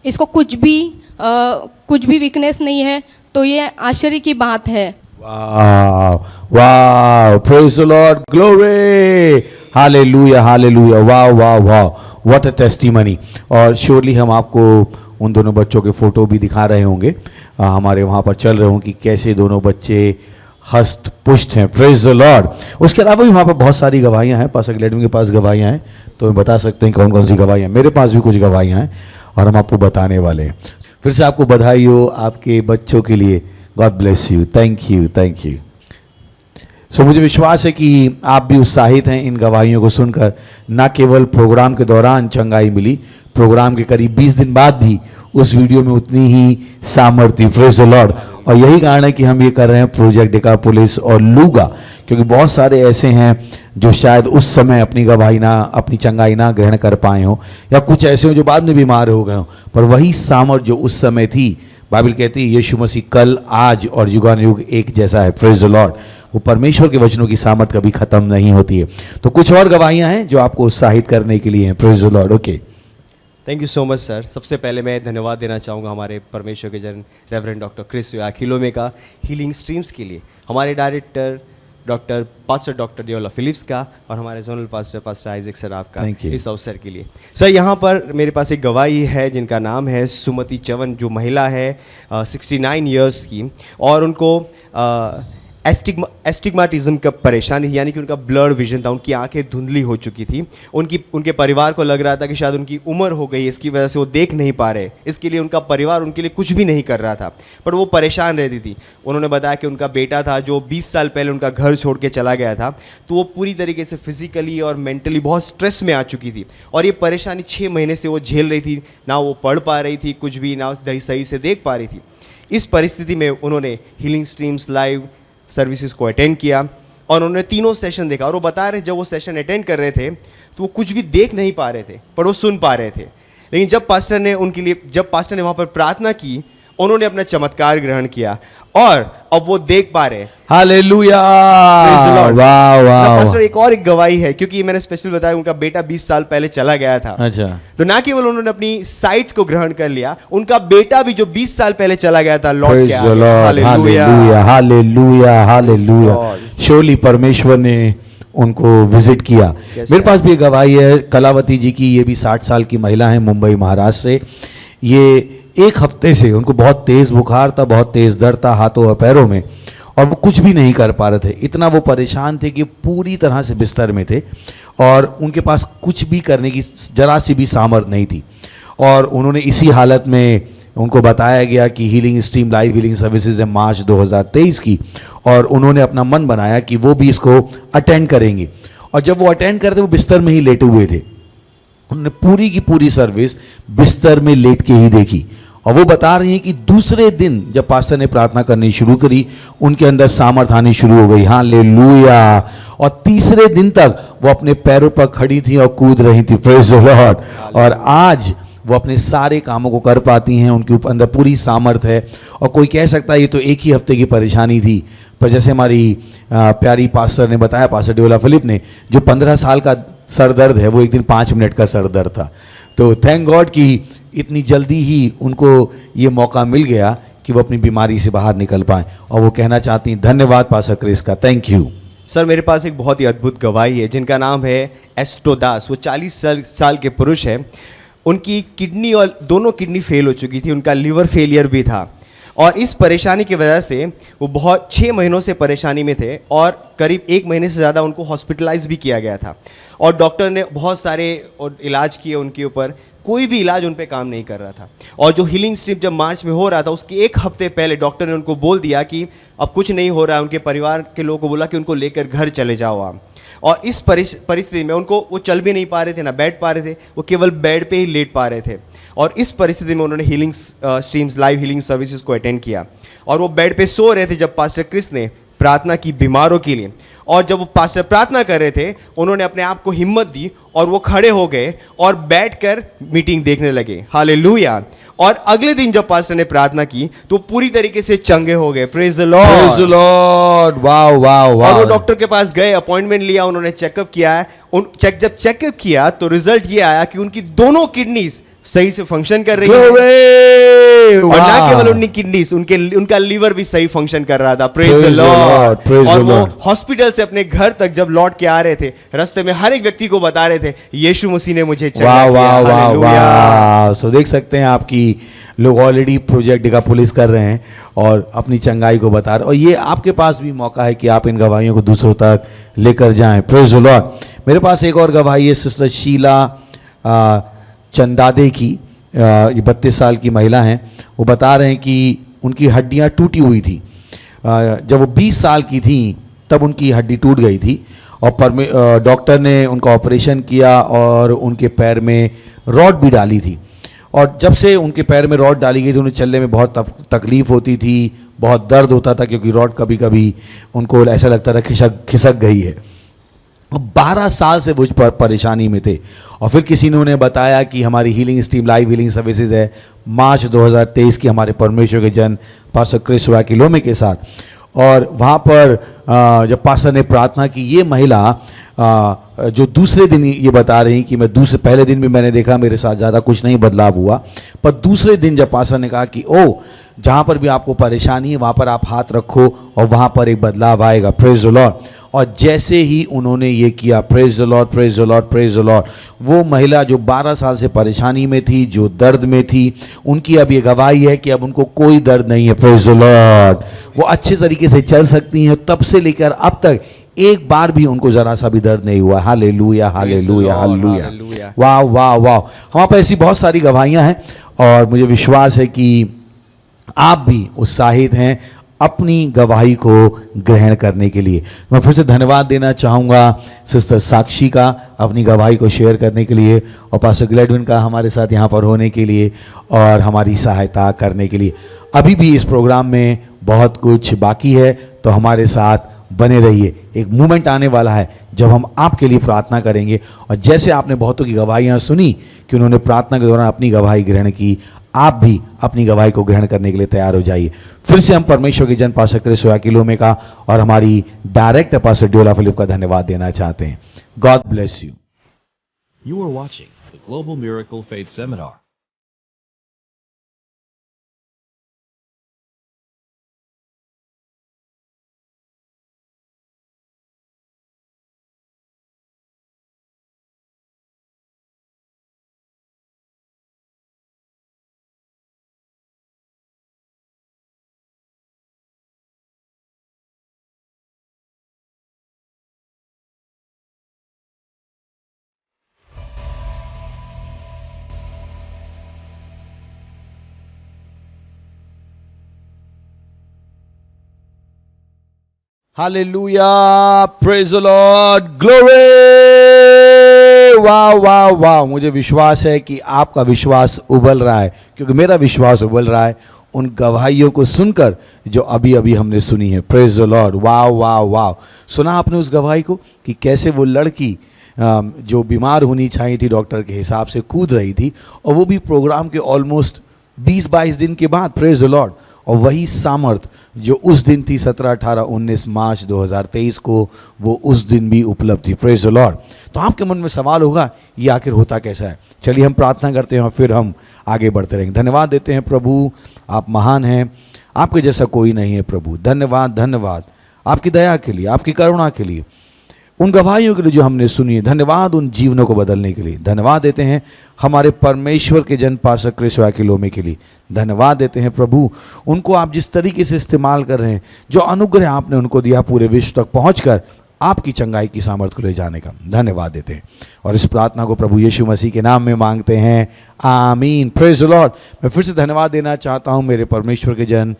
इसको कुछ भी वीकनेस नहीं है। तो ये आश्चर्य की बात है। वाह वाह, praise the Lord, glory, hallelujah hallelujah, वाह वाह वाह, व्हाट अ टेस्टिमनी। और श्योरली हम आपको उन दोनों बच्चों के फोटो भी दिखा रहे होंगे, हमारे वहाँ पर चल रहे होंगे कि कैसे दोनों बच्चे हष्ट पुष्ट हैं, प्रेज द लॉर्ड। उसके अलावा भी वहाँ पर बहुत सारी गवाहियाँ हैं, पास्टर ग्लैडविन के पास गवाहियाँ हैं, तो हम बता सकते हैं कौन कौन सी गवाहियाँ। मेरे पास भी कुछ गवाहियाँ हैं और हम आपको बताने वाले हैं। फिर से आपको बधाई हो आपके बच्चों के लिए, God bless you, thank you thank you. So मुझे विश्वास है कि आप भी उत्साहित हैं इन गवाहियों को सुनकर। ना केवल प्रोग्राम के दौरान चंगाई मिली, प्रोग्राम के करीब 20 दिन बाद भी उस वीडियो में उतनी ही सामर्थ्य, प्रेज द लॉर्ड। और यही कारण है कि हम ये कर रहे हैं प्रोजेक्ट डेकापोलिस और लूगा, क्योंकि बहुत सारे ऐसे हैं जो शायद उस समय अपनी गवाही ना, अपनी चंगाई ना ग्रहण कर पाए हों, या कुछ ऐसे हों जो बाद में बीमार हो गए हों, पर वही सामर्थ्य जो उस समय थी, बाइबल कहती है यीशु मसीह कल, आज और युगानुयुग एक जैसा है, प्रेज द लॉर्ड। वो परमेश्वर के वचनों की सामर्थ कभी खत्म नहीं होती है। तो कुछ और गवाहियां हैं जो आपको उत्साहित करने के लिए हैं, praise the Lord. Okay, thank you so much sir. सबसे पहले मैं धन्यवाद देना चाहूँगा हमारे परमेश्वर के जन रेवरेंड डॉक्टर क्रिस अखिलोमे का हीलिंग स्ट्रीम्स के लिए, हमारे डायरेक्टर डॉक्टर दियोला फिलिप्स का, और हमारे जोनल पास्टर आइजक सर आपका इस अवसर के लिए। सर यहाँ पर मेरे पास एक गवाही है जिनका नाम है सुमति चवन, जो महिला है 69 इयर्स की, और उनको एस्टिग्माटिज्म का परेशानी, यानी कि उनका ब्लड विजन था, उनकी आंखें धुंधली हो चुकी थी। उनके परिवार को लग रहा था कि शायद उनकी उम्र हो गई, इसकी वजह से वो देख नहीं पा रहे, इसके लिए उनका परिवार उनके लिए कुछ भी नहीं कर रहा था, पर वो परेशान रहती थी। उन्होंने बताया कि उनका बेटा था जो 20 साल पहले उनका घर छोड़ के चला गया था, तो वो पूरी तरीके से फिजिकली और मेंटली बहुत स्ट्रेस में आ चुकी थी, और ये परेशानी 6 महीने से वो झेल रही थी। ना वो पढ़ पा रही थी कुछ भी, ना सही से देख पा रही थी। इस परिस्थिति में उन्होंने हीलिंग स्ट्रीम्स लाइव सर्विसेज को अटेंड किया और उन्होंने 3 सेशन देखा, और वो बता रहे जब वो सेशन अटेंड कर रहे थे तो वो कुछ भी देख नहीं पा रहे थे, पर वो सुन पा रहे थे। लेकिन जब पास्टर ने वहाँ पर प्रार्थना की, उन्होंने अपना चमत्कार ग्रहण किया और अब वो देख पा रहे। हालेलुया, वाह वाह। पास्टर एक और गवाही है, क्योंकि मैंने स्पेशल बताया उनका बेटा 20 साल पहले चला गया था। अच्छा, तो ना केवल उन्होंने अपनी साइट को ग्रहण कर लिया, उनका बेटा भी जो 20 साल पहले चला गया था लौट के आ गया। Hallelujah hallelujah hallelujah. श्योरली परमेश्वर ने उनको विजिट किया। मेरे पास भी गवाही है कलावती जी की, ये भी 60 साल की महिला है, मुंबई महाराष्ट्र से। ये 1 हफ्ते से उनको बहुत तेज़ बुखार था, बहुत तेज़ दर्द था हाथों और पैरों में, और वो कुछ भी नहीं कर पा रहे थे। इतना वो परेशान थे कि पूरी तरह से बिस्तर में थे और उनके पास कुछ भी करने की जरा सी भी सामर्थ्य नहीं थी। और उन्होंने इसी हालत में उनको बताया गया कि healing stream live healing services है मार्च 2023 की, और उन्होंने अपना मन बनाया कि वो भी इसको अटेंड करेंगे। और जब वो अटेंड कर रहे थे वो बिस्तर में ही लेटे हुए थे। उन्होंने पूरी की पूरी सर्विस बिस्तर में लेट के ही देखी। और वो बता रही हैं कि दूसरे दिन जब पास्टर ने प्रार्थना करनी शुरू करी, उनके अंदर सामर्थ आनी शुरू हो गई। हालेलुया। और तीसरे दिन तक वो अपने पैरों पर खड़ी थी और कूद रही थी। Praise the Lord. और आज वो अपने सारे कामों को कर पाती हैं, उनके अंदर पूरी सामर्थ है। और कोई कह सकता है ये तो एक ही हफ्ते की परेशानी थी, पर जैसे हमारी प्यारी पास्टर ने बताया, पास्टर डेओला फिलिप ने, जो 15 साल का सर दर्द है वो एक दिन 5 मिनट का सर दर्द था। तो थैंक गॉड कि इतनी जल्दी ही उनको ये मौका मिल गया कि वो अपनी बीमारी से बाहर निकल पाएं। और वो कहना चाहती हैं धन्यवाद पास्टर क्रिस का, थैंक यू। सर मेरे पास एक बहुत ही अद्भुत गवाही है जिनका नाम है एस्टो दास। वो 40 साल के पुरुष हैं। उनकी किडनी और दोनों किडनी फेल हो चुकी थी, उनका लीवर फेलियर भी था। और इस परेशानी की वजह से वो बहुत 6 महीनों से परेशानी में थे और करीब 1 महीने से ज़्यादा उनको हॉस्पिटलाइज भी किया गया था। और डॉक्टर ने बहुत सारे इलाज किए उनके ऊपर, कोई भी इलाज उन पे काम नहीं कर रहा था। और जो हीलिंग स्ट्रीम जब मार्च में हो रहा था उसके 1 हफ्ते पहले डॉक्टर ने उनको बोल दिया कि अब कुछ नहीं हो रहा है। उनके परिवार के लोगों को बोला कि उनको लेकर घर चले जाओ आप। और इस परिस्थिति में उनको, वो चल भी नहीं पा रहे थे, ना बैठ पा रहे थे, वो केवल बेड पे ही लेट पा रहे थे। और इस परिस्थिति में उन्होंने healing streams live healing services को अटेंड किया। और वो बेड पे सो रहे थे जब पास्टर क्रिस ने प्रार्थना की बीमारों के लिए। और जब वो पास्टर प्रार्थना कर रहे थे उन्होंने अपने आप को हिम्मत दी और वो खड़े हो गए और बैठकर मीटिंग देखने लगे। हालेलुया। और अगले दिन जब पास्टर ने प्रार्थना की तो पूरी तरीके से चंगे हो गए। Praise the Lord, praise the Lord. Wow wow wow. और वो डॉक्टर के पास गए, अपॉइंटमेंट लिया, उन्होंने चेकअप किया है। जब चेकअप किया तो रिजल्ट ये आया कि उनकी दोनों किडनीज सही से फंक्शन कर रही है। और ना केवल उनकी किडनीज, उनका लीवर भी सही फंक्शन कर रहा था। Praise the Lord. और वो हॉस्पिटल से अपने घर तक जब लौट के आ रहे थे, रास्ते में हर एक व्यक्ति को बता रहे थे यीशु मसीह ने मुझे चंगा किया। हालेलुया। सो देख सकते हैं आपकी लोग ऑलरेडी प्रोजेक्ट डिगा पुलिस कर रहे हैं और अपनी चंगाई को बता रहे हैं। और ये आपके पास भी मौका है कि आप इन गवाहियों को दूसरों तक लेकर जाएं। Praise the Lord. मेरे पास एक और गवाही है सिस्टर शीला चंदादे की। ये 32 साल की महिला हैं। वो बता रहे हैं कि उनकी हड्डियां टूटी हुई थी। जब वो 20 साल की थी तब उनकी हड्डी टूट गई थी और डॉक्टर ने उनका ऑपरेशन किया और उनके पैर में रॉड भी डाली थी। और जब से उनके पैर में रॉड डाली गई थी उन्हें चलने में बहुत तकलीफ होती थी, बहुत दर्द होता था, क्योंकि रॉड कभी कभी उनको ऐसा लगता था खिसक गई है। 12 साल से वो पर परेशानी में थे। और फिर किसी ने उन्हें बताया कि हमारी healing stream live healing services है, मार्च 2023 की हमारे परमेश्वर के जन पास्टर क्रिस वाकिलोमे के साथ। और वहाँ पर जब पास्टर ने प्रार्थना की, ये महिला जो दूसरे दिन ये बता रही कि पहले दिन भी मैंने देखा मेरे साथ ज़्यादा कुछ नहीं बदलाव हुआ, पर दूसरे दिन जब पास्टर ने कहा कि जहाँ पर भी आपको परेशानी है वहाँ पर आप हाथ रखो और वहाँ पर एक बदलाव आएगा। Praise the Lord. और जैसे ही उन्होंने ये किया, praise the Lord, praise the Lord, praise the Lord, वो महिला जो 12 साल से परेशानी में थी, जो दर्द में थी, उनकी अब ये गवाही है कि अब उनको कोई दर्द नहीं है। Praise the Lord. वो अच्छे तरीके से चल सकती हैं। तब से लेकर अब तक एक बार भी उनको जरा सा भी दर्द नहीं हुआ। Hallelujah, hallelujah, hallelujah. वाह वाह वाह। हमारे पास ऐसी बहुत सारी गवाहियां हैं और मुझे विश्वास है कि आप भी उत्साहित हैं अपनी गवाही को ग्रहण करने के लिए। मैं फिर से धन्यवाद देना चाहूँगा सिस्टर साक्षी का अपनी गवाही को शेयर करने के लिए, और पास्टर ग्लैडविन का हमारे साथ यहाँ पर होने के लिए और हमारी सहायता करने के लिए। अभी भी इस प्रोग्राम में बहुत कुछ बाकी है, तो हमारे साथ बने रहिए। एक मूवमेंट आने वाला है जब हम आपके लिए प्रार्थना करेंगे। और जैसे आपने बहुतों की गवाहियाँ सुनी कि उन्होंने प्रार्थना के दौरान अपनी गवाही ग्रहण की, आप भी अपनी गवाही को ग्रहण करने के लिए तैयार हो जाइए। फिर से हम परमेश्वर के जन पास्टर क्रिस वाकिलोमे का और हमारी डायरेक्टर पास्टर डेओला फिलिप का धन्यवाद देना चाहते हैं। God bless you. You are watching the Global Miracle Faith Seminar. Hallelujah, praise the Lord, glory. वाह वाह वाह, मुझे विश्वास है कि आपका विश्वास उबल रहा है, क्योंकि मेरा विश्वास उबल रहा है उन गवाहियों को सुनकर जो अभी अभी हमने सुनी है। प्रेज द लॉर्ड, वाह वाह वाह। सुना आपने उस गवाही को कि कैसे वो लड़की जो बीमार होनी चाहिए थी डॉक्टर के हिसाब से कूद रही थी, और वो भी प्रोग्राम के ऑलमोस्ट 20-22 दिन के बाद। Praise the Lord. और वही सामर्थ जो उस दिन थी 17, 18, 19 मार्च 2023 को, वो उस दिन भी उपलब्ध थी। Praise the lord. तो आपके मन में सवाल होगा ये आखिर होता कैसा है। चलिए हम प्रार्थना करते हैं और फिर हम आगे बढ़ते रहेंगे। धन्यवाद देते हैं प्रभु, आप महान हैं, आपके जैसा कोई नहीं है प्रभु। धन्यवाद धन्यवाद आपकी दया के लिए, आपकी करुणा के लिए, उन गवाहियों के लिए जो हमने सुनी है। धन्यवाद उन जीवनों को बदलने के लिए। धन्यवाद देते हैं हमारे परमेश्वर के जन पास्टर क्रिस वाकिलोमे के लिए। धन्यवाद देते हैं प्रभु, उनको आप जिस तरीके से इस्तेमाल कर रहे हैं, जो अनुग्रह आपने उनको दिया पूरे विश्व तक पहुंचकर आपकी चंगाई की सामर्थ्य को ले जाने का धन्यवाद देते हैं। और इस प्रार्थना को प्रभु यीशु मसीह के नाम में मांगते हैं, आमीन। Praise the Lord. मैं फिर से धन्यवाद देना चाहता हूँ मेरे परमेश्वर के जन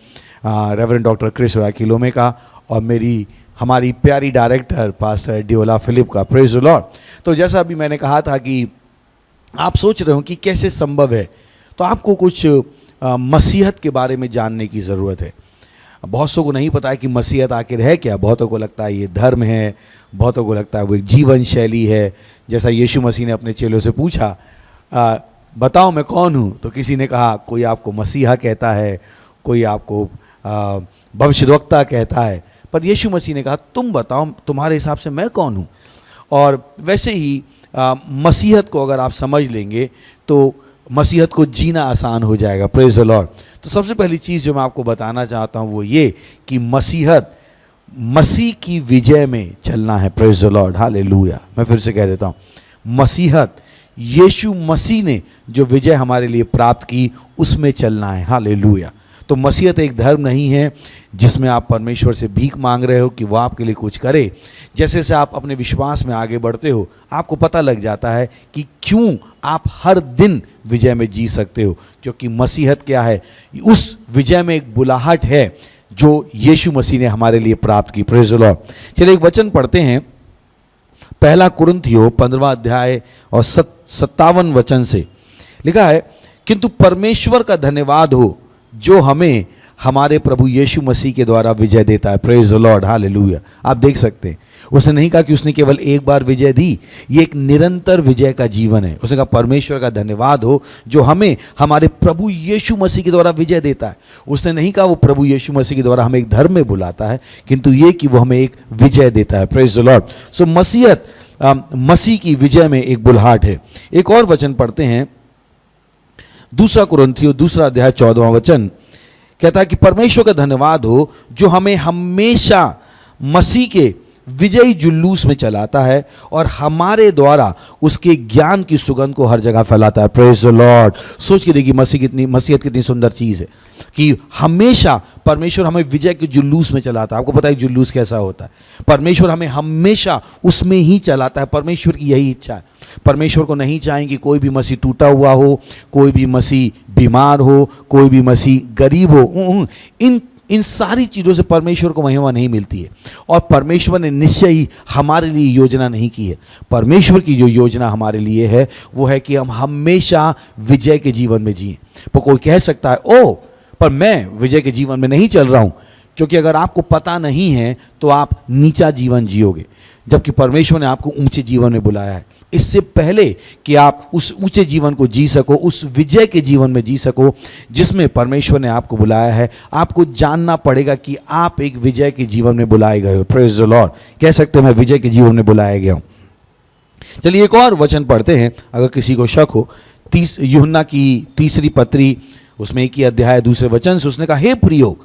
रेवरेंड डॉक्टर क्रिस वाकिलोमे का, और हमारी प्यारी डायरेक्टर पास्टर डियोला फिलिप का। Praise the lord. तो जैसा अभी मैंने कहा था कि आप सोच रहे हो कि कैसे संभव है, तो आपको कुछ मसीहत के बारे में जानने की ज़रूरत है। बहुत सौ को नहीं पता है कि मसीहत आखिर है क्या। बहुतों को लगता है ये धर्म है, बहुतों को लगता है वो एक जीवन शैली है। जैसा यीशु मसीह ने अपने चेलों से पूछा, बताओ मैं कौन हूँ, तो किसी ने कहा कोई आपको मसीहा कहता है, कोई आपको भविष्यद्वक्ता कहता है, पर यीशु मसीह ने कहा तुम बताओ तुम्हारे हिसाब से मैं कौन हूँ। और वैसे ही मसीहत को अगर आप समझ लेंगे तो मसीहत को जीना आसान हो जाएगा। Praise the lord. तो सबसे पहली चीज़ जो मैं आपको बताना चाहता हूँ वो ये कि मसीहत मसीह की विजय में चलना है। Praise the Lord, hallelujah. मैं फिर से कह देता हूँ, मसीहत यीशु मसीह ने जो विजय हमारे लिए प्राप्त की उसमें चलना है। हालेलुया। तो मसीहत एक धर्म नहीं है जिसमें आप परमेश्वर से भीख मांग रहे हो कि वो आपके लिए कुछ करे। जैसे जैसे आप अपने विश्वास में आगे बढ़ते हो आपको पता लग जाता है कि क्यों आप हर दिन विजय में जी सकते हो, क्योंकि मसीहत क्या है, उस विजय में एक बुलाहट है जो यीशु मसीह ने हमारे लिए प्राप्त की। Praise the Lord. चलिए एक वचन पढ़ते हैं, पहला कुरिन्थियों 15वां अध्याय और 57 वचन से लिखा है, किंतु परमेश्वर का धन्यवाद हो जो हमें हमारे प्रभु यीशु मसीह के द्वारा विजय देता है। Praise the Lord, hallelujah. आप देख सकते हैं उसने नहीं कहा कि उसने केवल एक बार विजय दी, ये एक निरंतर विजय का जीवन है। उसने कहा परमेश्वर का धन्यवाद हो जो हमें हमारे प्रभु यीशु मसीह के द्वारा विजय देता है। उसने नहीं कहा वो प्रभु यीशु मसीह के द्वारा हमें एक धर्म में बुलाता है, किंतु ये कि वो हमें एक विजय देता है। Praise the Lord. सो मसीहत मसीह की विजय में एक बुलाहट है। एक और वचन पढ़ते हैं, दूसरा कुरिन्थियों 2 अध्याय 14वां वचन कहता है कि परमेश्वर का धन्यवाद हो जो हमें हमेशा मसीह के विजयी जुलूस में चलाता है और हमारे द्वारा उसके ज्ञान की सुगंध को हर जगह फैलाता है। Praise the Lord. सोच के देखिए मसीहत कितनी सुंदर चीज़ है कि हमेशा परमेश्वर हमें विजय के जुलूस में चलाता है। आपको पता है जुलूस कैसा होता है। परमेश्वर हमें हमेशा उसमें ही चलाता है। परमेश्वर की यही इच्छा है। परमेश्वर को नहीं चाहेंगे कोई भी मसीह टूटा हुआ हो, कोई भी मसीह बीमार हो, कोई भी मसीह गरीब हो। इन सारी चीज़ों से परमेश्वर को महिमा नहीं मिलती है, और परमेश्वर ने निश्चय ही हमारे लिए योजना नहीं की है। परमेश्वर की जो योजना हमारे लिए है वो है कि हम हमेशा विजय के जीवन में जिएं। पर कोई कह सकता है ओ पर मैं विजय के जीवन में नहीं चल रहा हूँ, क्योंकि अगर आपको पता नहीं है तो आप नीचा जीवन जियोगे, जबकि परमेश्वर ने आपको ऊंचे जीवन में बुलाया है। इससे पहले कि आप उस ऊंचे जीवन को जी सको, उस विजय के जीवन में जी सको जिसमें परमेश्वर ने आपको बुलाया है, आपको जानना पड़ेगा कि आप एक विजय के जीवन में बुलाए गए हो। Praise the Lord. कह सकते हैं मैं विजय के जीवन में बुलाया गया हूँ। चलिए एक और वचन पढ़ते हैं अगर किसी को शक हो। यूहन्ना की 3री पत्री उसमें 1 अध्याय 2 वचन से उसने कहा, हे प्रियो,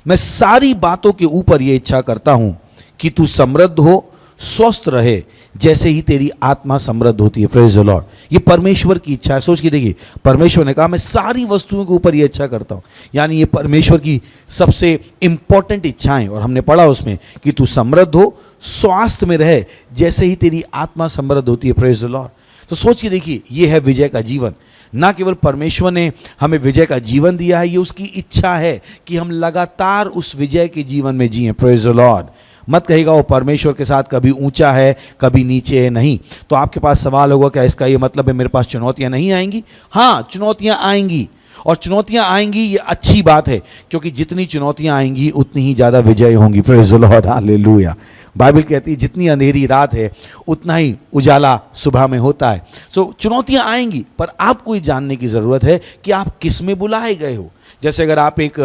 मैं सारी बातों के ऊपर ये इच्छा करता हूँ कि तू समृद्ध हो, स्वस्थ रहे जैसे ही तेरी आत्मा समृद्ध होती है। Praise the Lord. ये परमेश्वर की इच्छा है। सोच के देखिए, परमेश्वर ने कहा मैं सारी वस्तुओं के ऊपर ये इच्छा करता हूँ, यानी ये परमेश्वर की सबसे इंपॉर्टेंट इच्छाएं। और हमने पढ़ा उसमें कि तू समृद्ध हो, स्वास्थ्य में रहे जैसे ही तेरी आत्मा समृद्ध होती है। Praise the lord. तो सोच के देखिए, ये है विजय का जीवन। ना केवल परमेश्वर ने हमें विजय का जीवन दिया है, ये उसकी इच्छा है कि हम लगातार उस विजय के जीवन में जिएं। Praise the Lord. मत कहिएगा वो परमेश्वर के साथ कभी ऊंचा है कभी नीचे है, नहीं। तो आपके पास सवाल होगा क्या इसका ये मतलब है मेरे पास चुनौतियां नहीं आएंगी? हाँ, चुनौतियां आएंगी, और चुनौतियां आएंगी ये अच्छी बात है, क्योंकि जितनी चुनौतियां आएंगी उतनी ही ज़्यादा विजय होंगी। Praise the Lord, hallelujah. Bible कहती है जितनी अंधेरी रात है उतना ही उजाला सुबह में होता है। सो चुनौतियां आएंगी, पर आपको ये जानने की ज़रूरत है कि आप किस में बुलाए गए हो। जैसे अगर आप एक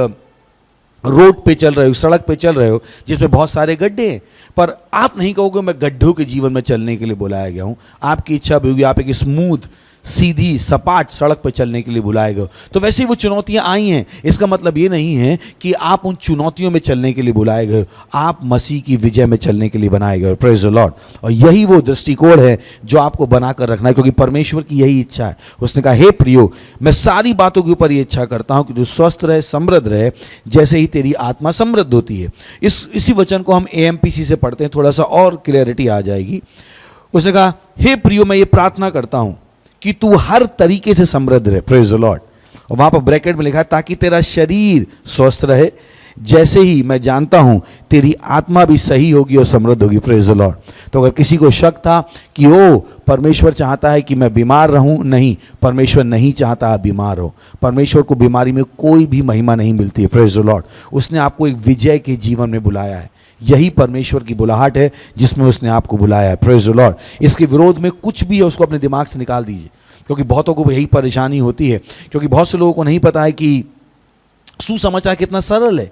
रोड पे चल रहे हो, सड़क पे चल रहे हो जिसमें बहुत सारे गड्ढे हैं, पर आप नहीं कहोगे मैं गड्ढों के जीवन में चलने के लिए बुलाया गया हूँ। आपकी इच्छा भी होगी आप एक स्मूथ सीधी सपाट सड़क पर चलने के लिए बुलाए गए। तो वैसे ही वो चुनौतियां आई हैं, इसका मतलब ये नहीं है कि आप उन चुनौतियों में चलने के लिए बुलाए गए, आप मसीह की विजय में चलने के लिए बनाए गए। Praise the Lord. और यही वो दृष्टिकोण है जो आपको बनाकर रखना है, क्योंकि परमेश्वर की यही इच्छा है। उसने कहा हे प्रियो, मैं सारी बातों के ऊपर ये इच्छा करता हूं कि तू स्वस्थ रहे, समृद्ध रहे, जैसे ही तेरी आत्मा समृद्ध होती है। इसी वचन को हम AMPC से पढ़ते हैं, थोड़ा सा और क्लियरिटी आ जाएगी। उसने कहा हे प्रियो, मैं ये प्रार्थना करता हूं कि तू हर तरीके से समृद्ध रहे। Praise the Lord. और वहां पर ब्रैकेट में लिखा है ताकि तेरा शरीर स्वस्थ रहे, जैसे ही मैं जानता हूं तेरी आत्मा भी सही होगी और समृद्ध होगी। Praise the lord. तो अगर किसी को शक था कि ओ परमेश्वर चाहता है कि मैं बीमार रहूं, नहीं, परमेश्वर नहीं चाहता आप बीमार हो। परमेश्वर को बीमारी में कोई भी महिमा नहीं मिलती है। Praise the Lord. उसने आपको एक विजय के जीवन में बुलाया है। यही परमेश्वर की बुलाहट है जिसमें उसने आपको बुलाया है। Praise the Lord. इसके विरोध में कुछ भी है उसको अपने दिमाग से निकाल दीजिए, क्योंकि बहुतों को यही परेशानी होती है, क्योंकि बहुत से लोगों को नहीं पता है कि सुसमाचार कितना सरल है।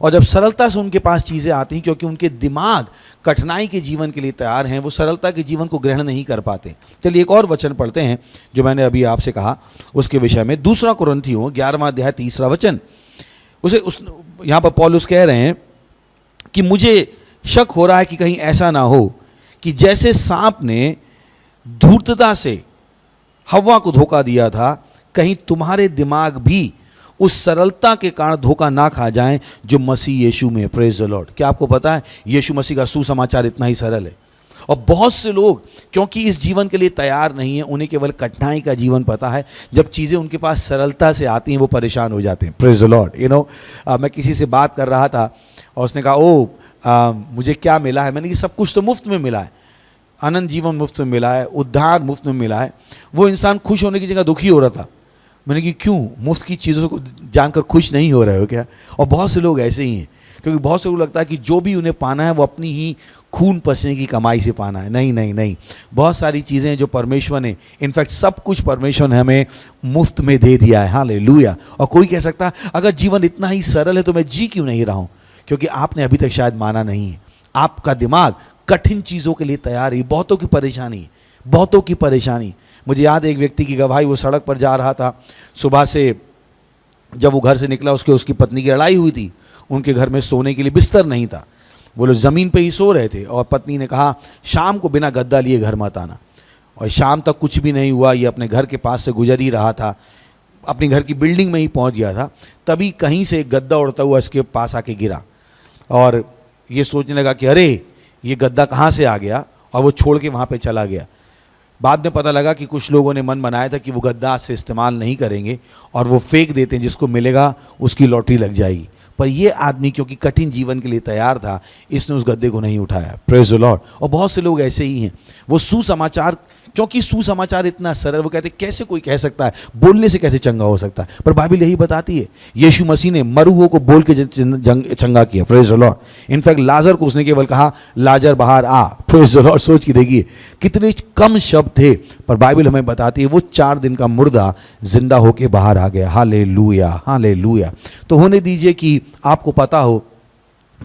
और जब सरलता से उनके पास चीज़ें आती हैं, क्योंकि उनके दिमाग कठिनाई के जीवन के लिए तैयार हैं, वो सरलता के जीवन को ग्रहण नहीं कर पाते। चलिए एक और वचन पढ़ते हैं जो मैंने अभी आपसे कहा उसके विषय में। 2 कुरिन्थियों 11वां अध्याय 3रा वचन। यहाँ पर पौलुस कह रहे हैं कि मुझे शक हो रहा है कि कहीं ऐसा ना हो कि जैसे सांप ने धूर्तता से हव्वा को धोखा दिया था, कहीं तुम्हारे दिमाग भी उस सरलता के कारण धोखा ना खा जाएं जो मसीह यीशु में। Praise the Lord. क्या आपको पता है यीशु मसीह का सुसमाचार इतना ही सरल है, और बहुत से लोग क्योंकि इस जीवन के लिए तैयार नहीं है, उन्हें केवल कठिनाई का जीवन पता है। जब चीज़ें उनके पास सरलता से आती हैं वो परेशान हो जाते हैं। Praise the Lord. मैं किसी से बात कर रहा था और उसने कहा मुझे क्या मिला है? मैंने कहा सब कुछ तो मुफ्त में मिला है, अनंत जीवन मुफ्त में मिला है, उद्धार मुफ्त में मिला है। वो इंसान खुश होने की जगह दुखी हो रहा था। मैंने कहा क्यों? मुफ्त की चीज़ों को जानकर खुश नहीं हो रहे हो क्या? और बहुत से लोग ऐसे ही हैं, क्योंकि बहुत से लोग लगता है कि जो भी उन्हें पाना है वो अपनी ही खून पसीने की कमाई से पाना है। नहीं नहीं नहीं, बहुत सारी चीज़ें हैं जो परमेश्वर ने, इनफैक्ट सब कुछ परमेश्वर ने हमें मुफ्त में दे दिया है। हालेलुया। और कोई कह सकता है अगर जीवन इतना ही सरल है तो मैं जी क्यों नहीं रहा हूँ? क्योंकि आपने अभी तक शायद माना नहीं है। आपका दिमाग कठिन चीज़ों के लिए तैयार है। बहुतों की परेशानी, बहुतों की परेशानी। मुझे याद है एक व्यक्ति की गवाही, वो सड़क पर जा रहा था सुबह से, जब वो घर से निकला उसकी पत्नी की लड़ाई हुई थी। उनके घर में सोने के लिए बिस्तर नहीं था, वो लोग ज़मीन पे ही सो रहे थे, और पत्नी ने कहा शाम को बिना गद्दा लिए घर मत आना। और शाम तक कुछ भी नहीं हुआ, ये अपने घर के पास से गुजर ही रहा था, अपने घर की बिल्डिंग में ही पहुंच गया था, तभी कहीं से एक गद्दा उड़ता हुआ इसके पास आके गिरा, और ये सोचने लगा कि अरे ये गद्दा कहाँ से आ गया, और वो छोड़ के वहाँ पे चला गया। बाद में पता लगा कि कुछ लोगों ने मन बनाया था कि वो गद्दा आज से इस्तेमाल नहीं करेंगे और वो फेंक देते हैं, जिसको मिलेगा उसकी लॉटरी लग जाएगी। पर ये आदमी क्योंकि कठिन जीवन के लिए तैयार था, इसने उस गद्दे को नहीं उठाया। Praise the Lord. और बहुत से लोग ऐसे ही हैं, वो सुसमाचार, क्योंकि सुसमाचार इतना सरल, वो कहते कैसे कोई कह सकता है, बोलने से कैसे चंगा हो सकता है? पर बाइबल यही बताती है, यीशु मसीह ने मरूओं को बोल के चंगा किया। Praise the Lord. इनफैक्ट लाजर को उसने केवल कहा लाजर बाहर आ। Praise the Lord. सोच के देखिए कितने कम शब्द थे, पर बाइबल हमें बताती है वो 4 दिन का मुर्दा जिंदा होके बाहर आ गया। Hallelujah, hallelujah. तो होने दीजिए कि आपको पता हो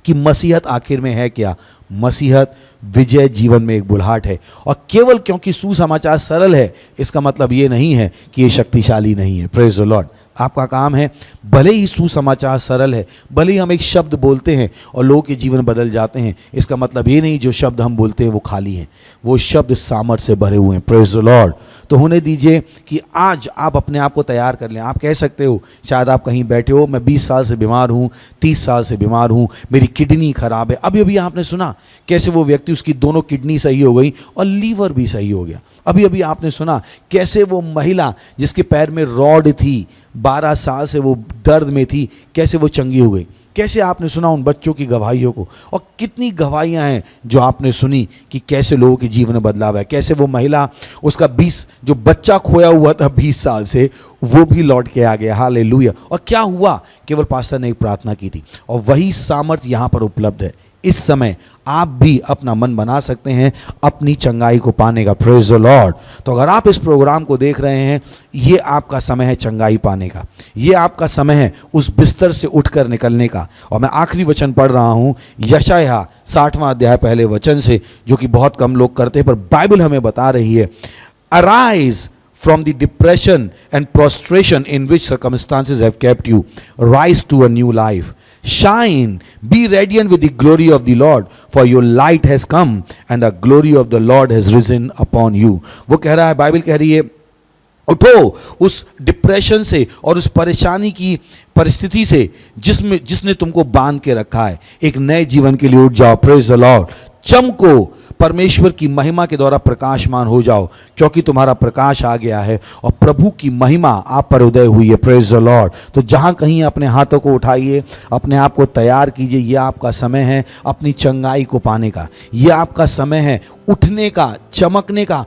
कि मसीहत आखिर में है क्या। मसीहत विजय जीवन में एक बुलाहट है, और केवल क्योंकि सुसमाचार सरल है इसका मतलब ये नहीं है कि ये शक्तिशाली नहीं है। Praise the Lord. आपका काम है, भले ही सुसमाचार सरल है, भले ही हम एक शब्द बोलते हैं और लोगों के जीवन बदल जाते हैं, इसका मतलब ये नहीं जो शब्द हम बोलते हैं वो खाली हैं, वो शब्द सामर्थ से भरे हुए हैं। Praise the lord. तो होने दीजिए कि आज आप अपने आप को तैयार कर लें। आप कह सकते हो, शायद आप कहीं बैठे हो, मैं 20 साल से बीमार हूँ, 30 साल से बीमार हूँ, मेरी किडनी खराब है। अभी अभी आपने सुना कैसे वो व्यक्ति, उसकी दोनों किडनी सही हो गई और लीवर भी सही हो गया। अभी अभी आपने सुना कैसे वो महिला जिसके पैर में रॉड थी, 12 साल से वो दर्द में थी, कैसे वो चंगी हो गई। कैसे आपने सुना उन बच्चों की गवाहियों को, और कितनी गवाहियां हैं जो आपने सुनी कि कैसे लोगों के जीवन में बदलाव है। कैसे वो महिला, उसका 20 जो बच्चा खोया हुआ था 20 साल से, वो भी लौट के आ गया। हालेलुया। और क्या हुआ? केवल पास्टर ने एक प्रार्थना की थी, और वही सामर्थ्य यहाँ पर उपलब्ध है। इस समय आप भी अपना मन बना सकते हैं अपनी चंगाई को पाने का। Praise the lord. तो अगर आप इस प्रोग्राम को देख रहे हैं, ये आपका समय है चंगाई पाने का, ये आपका समय है उस बिस्तर से उठकर निकलने का। और मैं आखिरी वचन पढ़ रहा हूँ, यशायाह 60वां अध्याय पहले वचन से, जो कि बहुत कम लोग करते हैं, पर बाइबल हमें बता रही है, arise from the depression and prostration in which circumstances have kept you, rise to a new life. Shine, be radiant with the glory of the Lord, for your light has come and the glory of the Lord has risen upon you. वो कह रहा है, बाइबल कह रही है, उठो उस डिप्रेशन से और उस परेशानी की परिस्थिति से जिसने तुमको बांध के रखा है। एक नए जीवन के लिए उठ जाओ। Praise the Lord. चमको, परमेश्वर की महिमा के द्वारा प्रकाशमान हो जाओ, क्योंकि तुम्हारा प्रकाश आ गया है और प्रभु की महिमा आप पर उदय हुई है। Praise the lord. तो जहाँ कहीं अपने हाथों को उठाइए, अपने आप को तैयार कीजिए। यह आपका समय है अपनी चंगाई को पाने का, यह आपका समय है उठने का, चमकने का,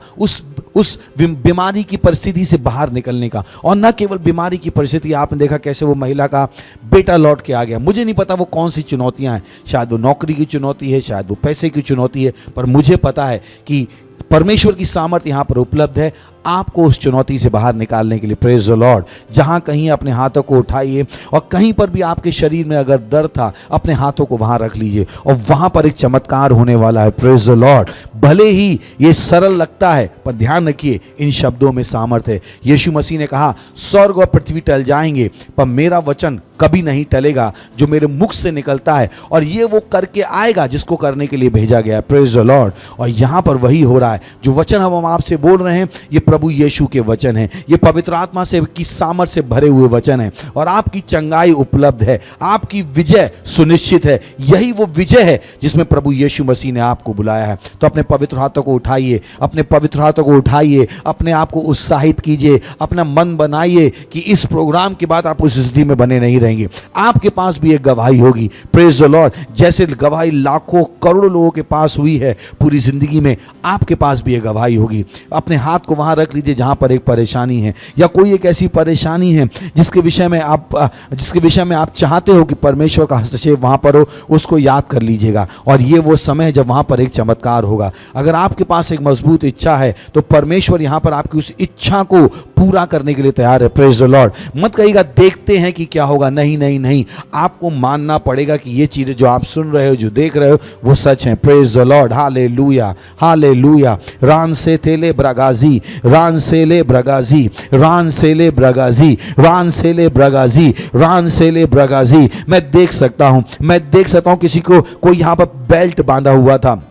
उस बीमारी की परिस्थिति से बाहर निकलने का। और न केवल बीमारी की परिस्थिति, आपने देखा कैसे वो महिला का बेटा लौट के आ गया। मुझे नहीं पता वो कौन सी चुनौतियां हैं, शायद वो नौकरी की चुनौती है, शायद वो पैसे की चुनौती है, पर मुझे पता है कि परमेश्वर की सामर्थ्य यहाँ पर उपलब्ध है आपको उस चुनौती से बाहर निकालने के लिए। Praise the Lord. जहाँ कहीं अपने हाथों को उठाइए, और कहीं पर भी आपके शरीर में अगर दर्द था, अपने हाथों को वहाँ रख लीजिए, और वहाँ पर एक चमत्कार होने वाला है। Praise the Lord. भले ही ये सरल लगता है, पर ध्यान रखिए इन शब्दों में सामर्थ्य है। यीशु मसीह ने कहा, स्वर्ग और पृथ्वी टल जाएंगे पर मेरा वचन कभी नहीं टलेगा, जो मेरे मुख से निकलता है, और ये वो करके आएगा जिसको करने के लिए भेजा गया है। Praise the Lord. और यहाँ पर वही हो रहा है, जो वचन हम आपसे बोल रहे हैं, ये प्रभु यीशु के वचन है, ये पवित्र आत्मा से की सामर्थ्य से भरे हुए वचन है, और आपकी चंगाई उपलब्ध है, आपकी विजय सुनिश्चित है। यही वो विजय है जिसमें प्रभु यीशु मसीह ने आपको बुलाया है। तो अपने पवित्र हाथों को उठाइए, अपने पवित्र हाथों को उठाइए, अपने आप को उत्साहित कीजिए, अपना मन बनाइए कि इस प्रोग्राम के बाद आप उस स्थिति में बने नहीं रहेंगे। आपके पास भी एक गवाही होगी। Praise the Lord. जैसे गवाही लाखों करोड़ों लोगों के पास हुई है पूरी जिंदगी में, आपके पास भी एक गवाही होगी। अपने हाथ को वहां रख लीजिए जहां पर एक परेशानी है, या कोई एक ऐसी परेशानी है जिसके विषय में आप चाहते हो कि परमेश्वर का हस्तक्षेप वहां पर हो, उसको याद कर लीजिएगा। और ये वो समय है जब वहां पर एक चमत्कार होगा। अगर आपके पास एक मजबूत इच्छा है, तो परमेश्वर यहां पर आपकी उस इच्छा को पूरा करने के लिए तैयार है। Praise the Lord. मत कहिएगा देखते हैं कि क्या होगा। नहीं नहीं नहीं, आपको मानना पड़ेगा कि ये चीजें जो आप सुन रहे हो, जो देख रहे हो, वो सच है। Praise the Lord. Hallelujah, hallelujah. रान से तेले ब्रगाजी, रान सेले ब्रगाजी, रान सेले ब्रगाजी, रान सेले ब्रगाजी, रान सेले ब्रगाजी। मैं देख सकता हूं किसी को, कोई यहां पर बेल्ट बांधा हुआ था,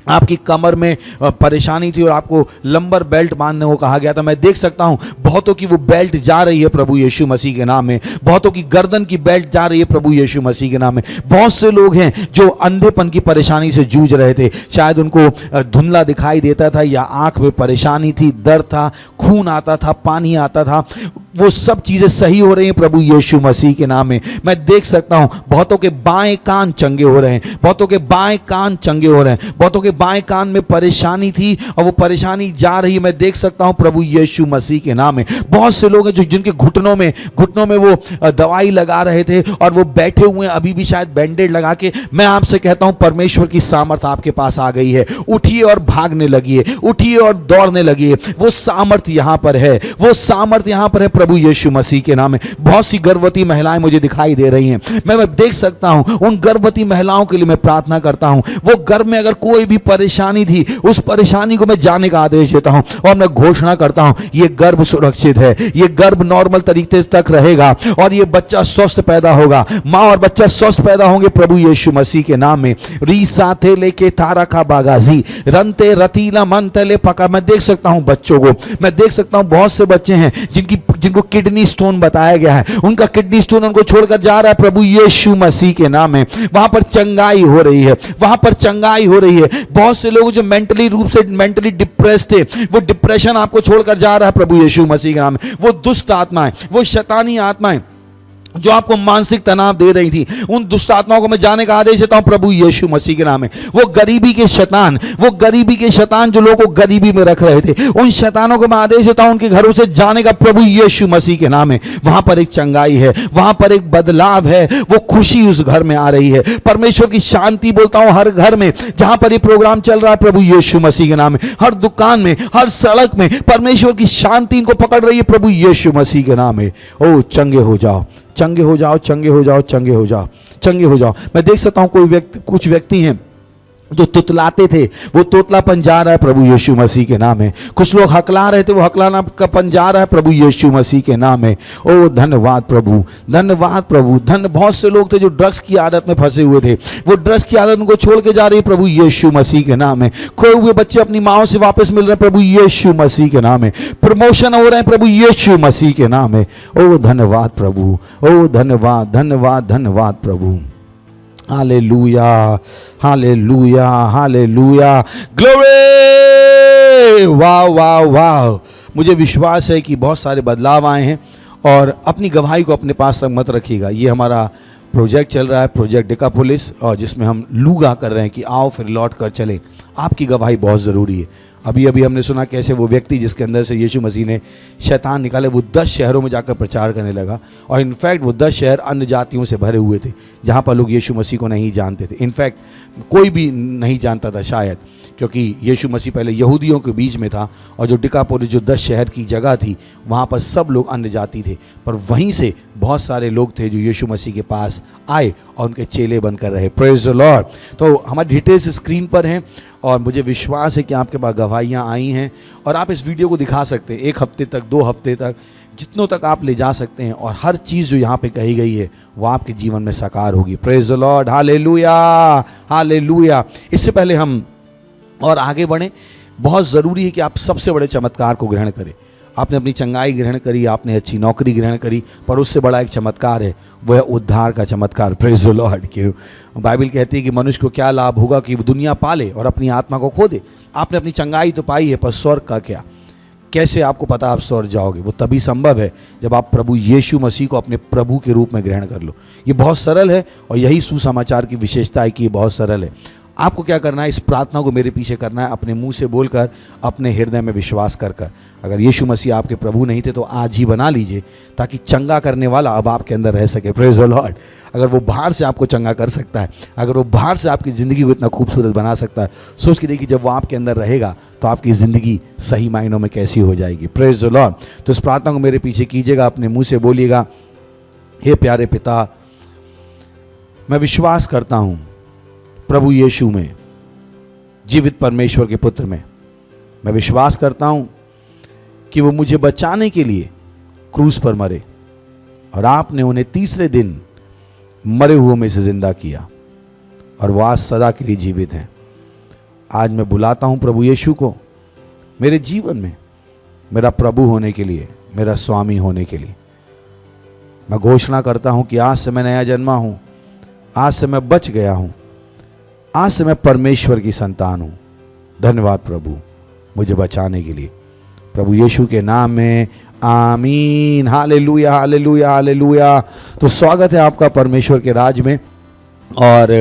आपकी कमर में परेशानी थी और आपको लंबर बेल्ट बांधने को कहा गया था। मैं देख सकता हूं बहुतों की वो बेल्ट जा रही है प्रभु यीशु मसीह के नाम में। बहुतों की गर्दन की बेल्ट जा रही है प्रभु यीशु मसीह के नाम में। बहुत से लोग हैं जो अंधेपन की परेशानी से जूझ रहे थे, शायद उनको धुंधला दिखाई देता था, या आंख में परेशानी थी, दर्द था, खून आता था, पानी आता था। वो सब चीजें सही हो रही हैं प्रभु यीशु मसीह के नाम में। मैं देख सकता हूं बहुतों के बाएं कान चंगे हो रहे हैं, बहुतों के बाएं कान चंगे हो रहे हैं, बहुतों के बाएं कान में परेशानी थी और वो परेशानी जा रही है। मैं देख सकता हूं प्रभु यीशु मसीह के नाम में। बहुत से लोग हैं जो जिनके घुटनों में वो दवाई लगा रहे थे और वो बैठे हुए हैं अभी भी शायद बैंडेड लगा के। मैं आपसे कहता हूं परमेश्वर की सामर्थ्य आपके पास आ गई है। उठिए और भागने लगिए, उठिए और दौड़ने लगिए। वो सामर्थ्य यहां पर है, वो सामर्थ्य यहां पर है प्रभु यीशु मसीह के नाम में। बहुत सी गर्भवती महिलाएं मुझे दिखाई दे रही हैं। मैं देख सकता हूं उन गर्भवती महिलाओं के लिए मैं प्रार्थना करता हूं। वो गर्भ में अगर कोई भी परेशानी थी, उस परेशानी को मैं जाने का आदेश देता हूं और मैं घोषणा करता हूं ये गर्भ सुरक्षित है, ये गर्भ नॉर्मल तरीके तक रहेगा और ये बच्चा स्वस्थ पैदा होगा। मां और बच्चा स्वस्थ पैदा होंगे प्रभु यीशु मसीह के नाम में। रीसा थे लेके तारा का बागाजी रनते रतीला मन तले पका। मैं देख सकता हूं बच्चों को, मैं देख सकता हूं बहुत से बच्चे हैं जिनको किडनी स्टोन बताया गया है, उनका किडनी स्टोन उनको छोड़कर जा रहा है प्रभु यीशु मसीह के नाम में। वहां पर चंगाई हो रही है, वहां पर चंगाई हो रही है। बहुत से लोग जो मेंटली रूप से मेंटली डिप्रेस्ड थे, वो डिप्रेशन आपको छोड़कर जा रहा है प्रभु यीशु मसीह के नाम में। वो दुष्ट आत्माएं, वो शैतानी आत्माएं जो आपको मानसिक तनाव दे रही थी, उन दुष्ट आत्माओं को मैं जाने का आदेश देता हूं प्रभु यीशु मसीह के नाम में। वो गरीबी के शैतान, वो गरीबी के शैतान जो लोगों को गरीबी में रख रहे थे, उन शैतानों को मैं आदेश देता हूं उनके घरों से जाने का प्रभु यीशु मसीह के नाम में। वहां पर एक चंगाई है, वहां पर एक बदलाव है, वो खुशी उस घर में आ रही है। परमेश्वर की शांति बोलता हूं हर घर में जहां पर ये प्रोग्राम चल रहा है प्रभु यीशु मसीह के नाम में। हर दुकान में, हर सड़क में परमेश्वर की शांति इनको पकड़ रही है प्रभु यीशु मसीह के नाम में। ओ चंगे हो जाओ, चंगे हो जाओ, चंगे हो जाओ, चंगे हो जाओ, चंगे हो जाओ। मैं देख सकता हूं कुछ व्यक्ति हैं जो तुतलाते थे, वो तोतलापन जा रहा है प्रभु यीशु मसीह के नाम में। कुछ लोग हकला रहे थे, वो हकलाना का पन जा रहा है प्रभु यीशु मसीह के नाम में। ओ धन्यवाद प्रभु, धन्यवाद प्रभु। बहुत से लोग थे जो ड्रग्स की आदत में फंसे हुए थे, वो ड्रग्स की आदत उनको छोड़ के जा रही है प्रभु यीशु मसीह के नाम में। खोए हुए बच्चे अपनी माओ से वापस मिल रहे हैं प्रभु यीशु मसीह के नाम में। प्रमोशन हो रहे हैं प्रभु यीशु मसीह के नाम में। ओ धन्यवाद प्रभु, ओ धन्यवाद, धन्यवाद, धन्यवाद प्रभु। Hallelujah, hallelujah, hallelujah, glory. वाह वाह वाह। मुझे विश्वास है कि बहुत सारे बदलाव आए हैं और अपनी गवाही को अपने पास तक मत रखिएगा। ये हमारा प्रोजेक्ट चल रहा है, प्रोजेक्ट डेकापोलिस, और जिसमें हम लूगा कर रहे हैं कि आओ फिर लौट कर चलें। आपकी गवाही बहुत ज़रूरी है। अभी अभी हमने सुना कैसे वो व्यक्ति जिसके अंदर से यीशु मसीह ने शैतान निकाले, वो 10 शहरों में जाकर प्रचार करने लगा। और इनफैक्ट वो 10 शहर अन्य जातियों से भरे हुए थे, जहाँ पर लोग यीशु मसीह को नहीं जानते थे। इनफैक्ट कोई भी नहीं जानता था शायद, क्योंकि यीशु मसीह पहले यहूदियों के बीच में था, और जो डिकापोलिस जो 10 शहर की जगह थी, वहाँ पर सब लोग अन्य जाति थे। पर वहीं से बहुत सारे लोग थे जो यीशु मसीह के पास आए और उनके चेले बनकर रहे। Praise the lord. तो हमारी डिटेल्स स्क्रीन पर हैं और मुझे विश्वास है कि आपके पास गवाहियाँ आई हैं और आप इस वीडियो को दिखा सकते हैं 1 हफ्ते तक, 2 हफ्ते तक, जितनों तक आप ले जा सकते हैं। और हर चीज़ जो यहाँ पे कही गई है वो आपके जीवन में साकार होगी। Praise the Lord, hallelujah, hallelujah. इससे पहले हम और आगे बढ़ें, बहुत ज़रूरी है कि आप सबसे बड़े चमत्कार को ग्रहण करें। आपने अपनी चंगाई ग्रहण करी, आपने अच्छी नौकरी ग्रहण करी, पर उससे बड़ा एक चमत्कार है, वो है उद्धार का चमत्कार। Praise the Lord. कि बाइबल कहती है कि मनुष्य को क्या लाभ होगा कि वो दुनिया पाले और अपनी आत्मा को खो दे। आपने अपनी चंगाई तो पाई है, पर स्वर्ग का क्या? कैसे आपको पता आप स्वर्ग जाओगे? वो तभी संभव है जब आप प्रभु यीशु मसीह को अपने प्रभु के रूप में ग्रहण कर लो। ये बहुत सरल है और यही सुसमाचार की विशेषता है कि ये बहुत सरल है। आपको क्या करना है? इस प्रार्थना को मेरे पीछे करना है, अपने मुंह से बोलकर, अपने हृदय में विश्वास कर कर। अगर यीशु मसीह आपके प्रभु नहीं थे तो आज ही बना लीजिए, ताकि चंगा करने वाला अब आपके अंदर रह सके। Praise the Lord. अगर वो बाहर से आपको चंगा कर सकता है, अगर वो बाहर से आपकी ज़िंदगी को इतना खूबसूरत बना सकता है, सोच के देखिए जब वो आपके अंदर रहेगा तो आपकी ज़िंदगी सही मायनों में कैसी हो जाएगी। Praise the lord. तो इस प्रार्थना को मेरे पीछे कीजिएगा, अपने मुँह से बोलिएगा, हे प्यारे पिता, मैं विश्वास करता हूँ प्रभु यीशु में, जीवित परमेश्वर के पुत्र में। मैं विश्वास करता हूँ कि वो मुझे बचाने के लिए क्रूस पर मरे और आपने उन्हें तीसरे दिन मरे हुओं में से जिंदा किया और वो आज सदा के लिए जीवित हैं। आज मैं बुलाता हूँ प्रभु यीशु को मेरे जीवन में मेरा प्रभु होने के लिए, मेरा स्वामी होने के लिए। मैं घोषणा करता हूँ कि आज से मैं नया जन्मा हूँ, आज से मैं बच गया हूँ, आज से मैं परमेश्वर की संतान हूँ। धन्यवाद प्रभु मुझे बचाने के लिए, प्रभु यीशु के नाम में, आमीन। Hallelujah, hallelujah, hallelujah. तो स्वागत है आपका परमेश्वर के राज में और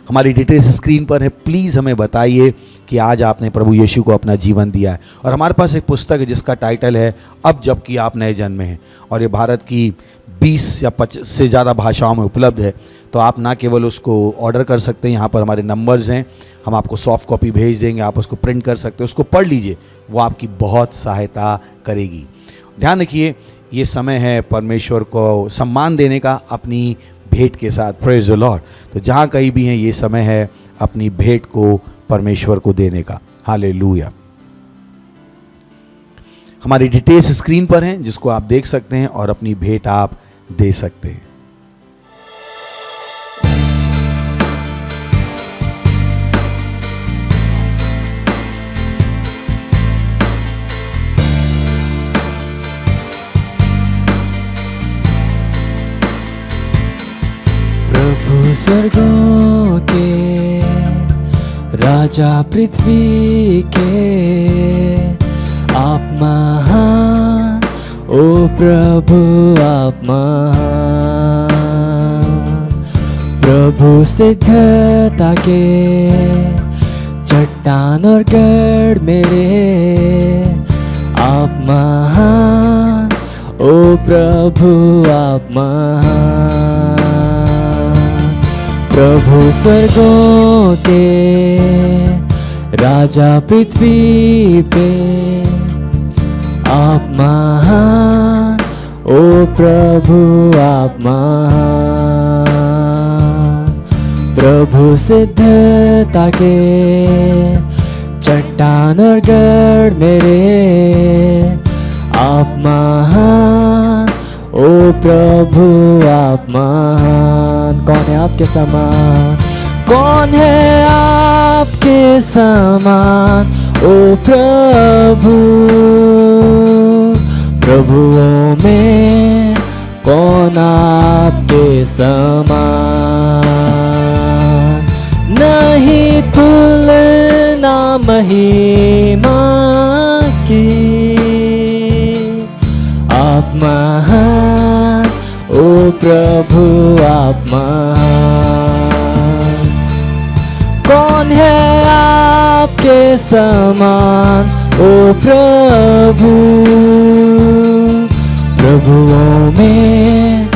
हमारी डिटेल्स स्क्रीन पर है। प्लीज़ हमें बताइए कि आज आपने प्रभु यीशु को अपना जीवन दिया है। और हमारे पास एक पुस्तक है जिसका टाइटल है अब जबकि आप नए जन्मे हैं, और ये भारत की 20 या 25 से ज़्यादा भाषाओं में उपलब्ध है। तो आप ना केवल उसको ऑर्डर कर सकते हैं, यहाँ पर हमारे नंबर्स हैं, हम आपको सॉफ्ट कॉपी भेज देंगे, आप उसको प्रिंट कर सकते हैं, उसको पढ़ लीजिए, वो आपकी बहुत सहायता करेगी। ध्यान रखिए, ये समय है परमेश्वर को सम्मान देने का अपनी भेंट के साथ। Praise the lord. तो जहाँ कहीं भी हैं, ये समय है अपनी भेंट को परमेश्वर को देने का। हालेलुया। हमारी डिटेल्स स्क्रीन पर हैं जिसको आप देख सकते हैं और अपनी भेंट आप दे सकते हैं। स्वर्गों के राजा पृथ्वी के आप महान, ओ प्रभु आप महान। प्रभु सिद्धता के चट्टान और गढ़ मेरे आप महान, ओ प्रभु आप महान। प्रभु स्वर्गों के राजा पृथ्वी पे आप महान, ओ प्रभु आप महान। प्रभु सिद्धता के चट्टान और गढ़ मेरे आप महान, ओ प्रभु आप महान। कौन है आपके समान? कौन है आपके समान, ओ प्रभु? प्रभुओं में कौन आपके समान? नहीं तुलना महिमा की, आप महान, ओ प्रभु आप महान। कौन है आपके समान, ओ प्रभु? प्रभुओं में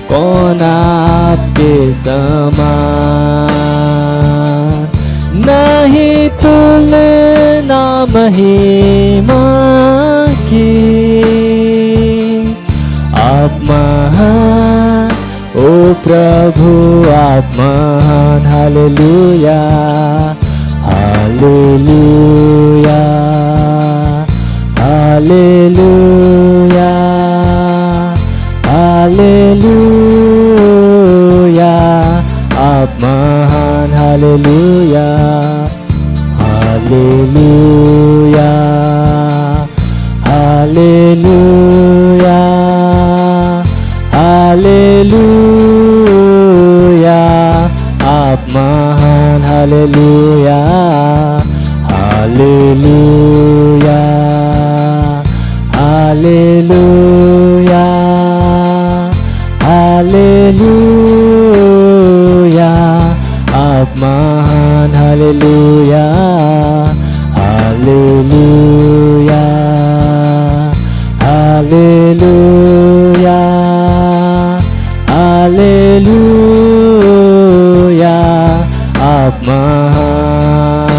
कौन आपके समान? नहीं तुलना महिमा की, आप महान, ओ प्रभु आप महान। हालेलुया हालेलुया हालेलुया हालेलुया, आप महान। हालेलुया हालेलुया हालेलुया हालेलुया, आप महान। हालेलुया हालेलुया हालेलुया हालेलुया, आप महान। हालेलुया हालेलुया हालेलुया हालेलुया, आप महान।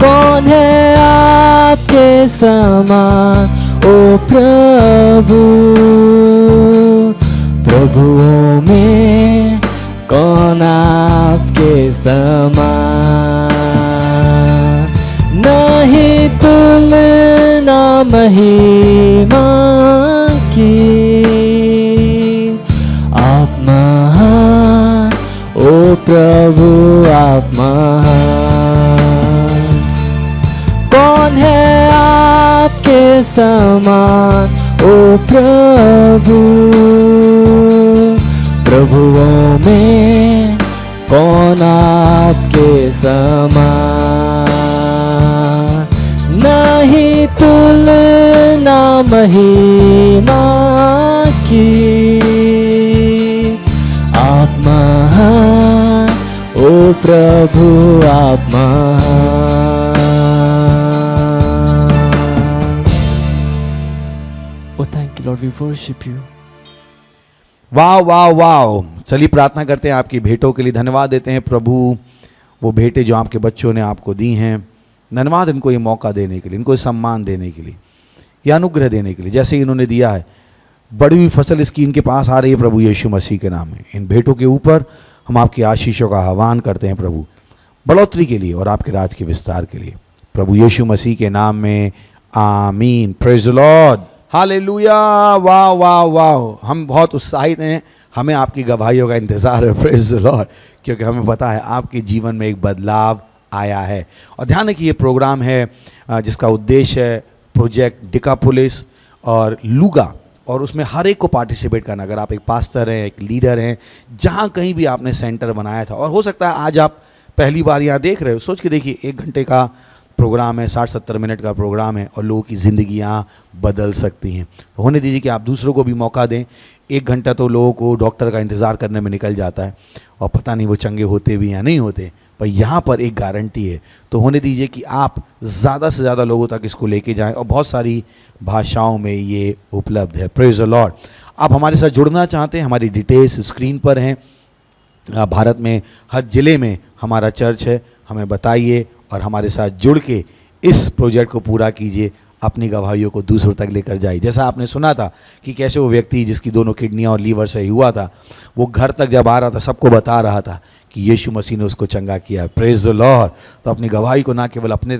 कौन है आपके समान, ओ प्रभु? प्रभुओं में कौन आपके समान? नहीं तुलना महिमा की, आप महान, ओ प्रभु आप महान। कौन है आपके समान, ओ प्रभु? प्रभुओं में कौन आपके समान? नहीं तुलना महिमा की, आप महान, ओ प्रभु आप महान। Oh, thank you, Lord. We worship you. वाह वाह वाह। चलिए प्रार्थना करते हैं आपकी भेंटों के लिए। धन्यवाद देते हैं प्रभु, वो भेंटें जो आपके बच्चों ने आपको दी हैं। धन्यवाद इनको ये मौका देने के लिए, इनको सम्मान देने के लिए, ये अनुग्रह देने के लिए। जैसे इन्होंने दिया है, बड़ी हुई फसल इसकी इनके पास आ रही है प्रभु यीशु मसीह के नाम में। इन भेंटों के ऊपर हम आपकी आशीषों का आह्वान करते हैं प्रभु, बढ़ोतरी के लिए और आपके राज के विस्तार के लिए, प्रभु यीशु मसीह के नाम में आमीन। Praise the Lord. हालेलुया। वाह वाह वाह। हम बहुत उत्साहित हैं, हमें आपकी गवाहियों का इंतज़ार है। Praise the Lord. क्योंकि हमें पता है आपके जीवन में एक बदलाव आया है। और ध्यान रखिए, ये प्रोग्राम है जिसका उद्देश्य है प्रोजेक्ट डिकापुलिस और लूगा और उसमें हर एक को पार्टिसिपेट करना। अगर आप एक पास्टर हैं, एक लीडर हैं, जहाँ कहीं भी आपने सेंटर बनाया था, और हो सकता है आज आप पहली बार यहाँ देख रहे हो, सोच के देखिए 1 घंटे का प्रोग्राम है, 60-70 मिनट का प्रोग्राम है, और लोगों की ज़िंदगियाँ बदल सकती हैं। तो होने दीजिए कि आप दूसरों को भी मौका दें। 1 घंटा तो लोगों को डॉक्टर का इंतज़ार करने में निकल जाता है, और पता नहीं वो चंगे होते भी या नहीं होते, पर यहाँ पर एक गारंटी है। तो होने दीजिए कि आप ज़्यादा से ज़्यादा लोगों तक इसको लेके जाएं, और बहुत सारी भाषाओं में ये उपलब्ध है। Praise the Lord. आप हमारे साथ जुड़ना चाहते हैं, हमारी डिटेल्स स्क्रीन पर हैं। भारत में हर ज़िले में हमारा चर्च है, हमें बताइए और हमारे साथ जुड़ के इस प्रोजेक्ट को पूरा कीजिए, अपनी गवाहियों को दूसरों तक लेकर जाइए। जैसा आपने सुना था कि कैसे वो व्यक्ति जिसकी दोनों किडनियाँ और लीवर सही हुआ था, वो घर तक जब आ रहा था सबको बता रहा था कि यीशु मसीह ने उसको चंगा किया। Praise the lord. तो अपनी गवाही को ना केवल अपने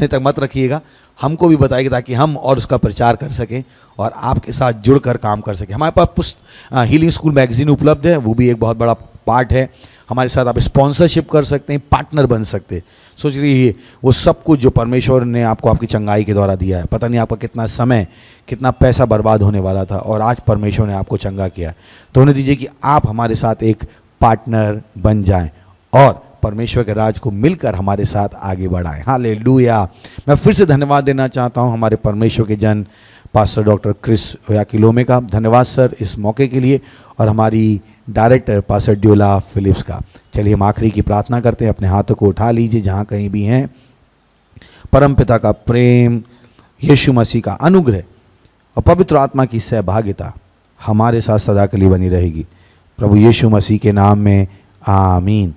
तक मत रखिएगा, हमको भी बताइए ताकि हम और उसका प्रचार कर सकें और आपके साथ जुड़कर काम कर सकें। हमारे पास हीलिंग स्कूल मैगजीन उपलब्ध है, वो भी एक बहुत बड़ा पार्ट है। हमारे साथ आप स्पॉन्सरशिप कर सकते हैं, पार्टनर बन सकते हैं। सोच रही वो सब कुछ जो परमेश्वर ने आपको आपकी चंगाई के द्वारा दिया है, पता नहीं आपका कितना समय, कितना पैसा बर्बाद होने वाला था, और आज परमेश्वर ने आपको चंगा किया है। तो होने दीजिए कि आप हमारे साथ एक पार्टनर बन जाएं और परमेश्वर के राज को मिलकर हमारे साथ आगे बढ़ाएं। हालेलुया। मैं फिर से धन्यवाद देना चाहता हूं हमारे परमेश्वर के जन पास्टर डॉक्टर क्रिस ओयाकिलोमे का। धन्यवाद सर इस मौके के लिए, और हमारी डायरेक्टर पास्टर ड्यूला फिलिप्स का। चलिए हम आखिरी की प्रार्थना करते हैं। अपने हाथों को उठा लीजिए जहाँ कहीं भी हैं। परमपिता का प्रेम, यीशु मसीह का अनुग्रह और पवित्र आत्मा की सहभागिता हमारे साथ सदा के लिए बनी रहेगी। प्रभु यीशु मसीह के नाम में आमीन।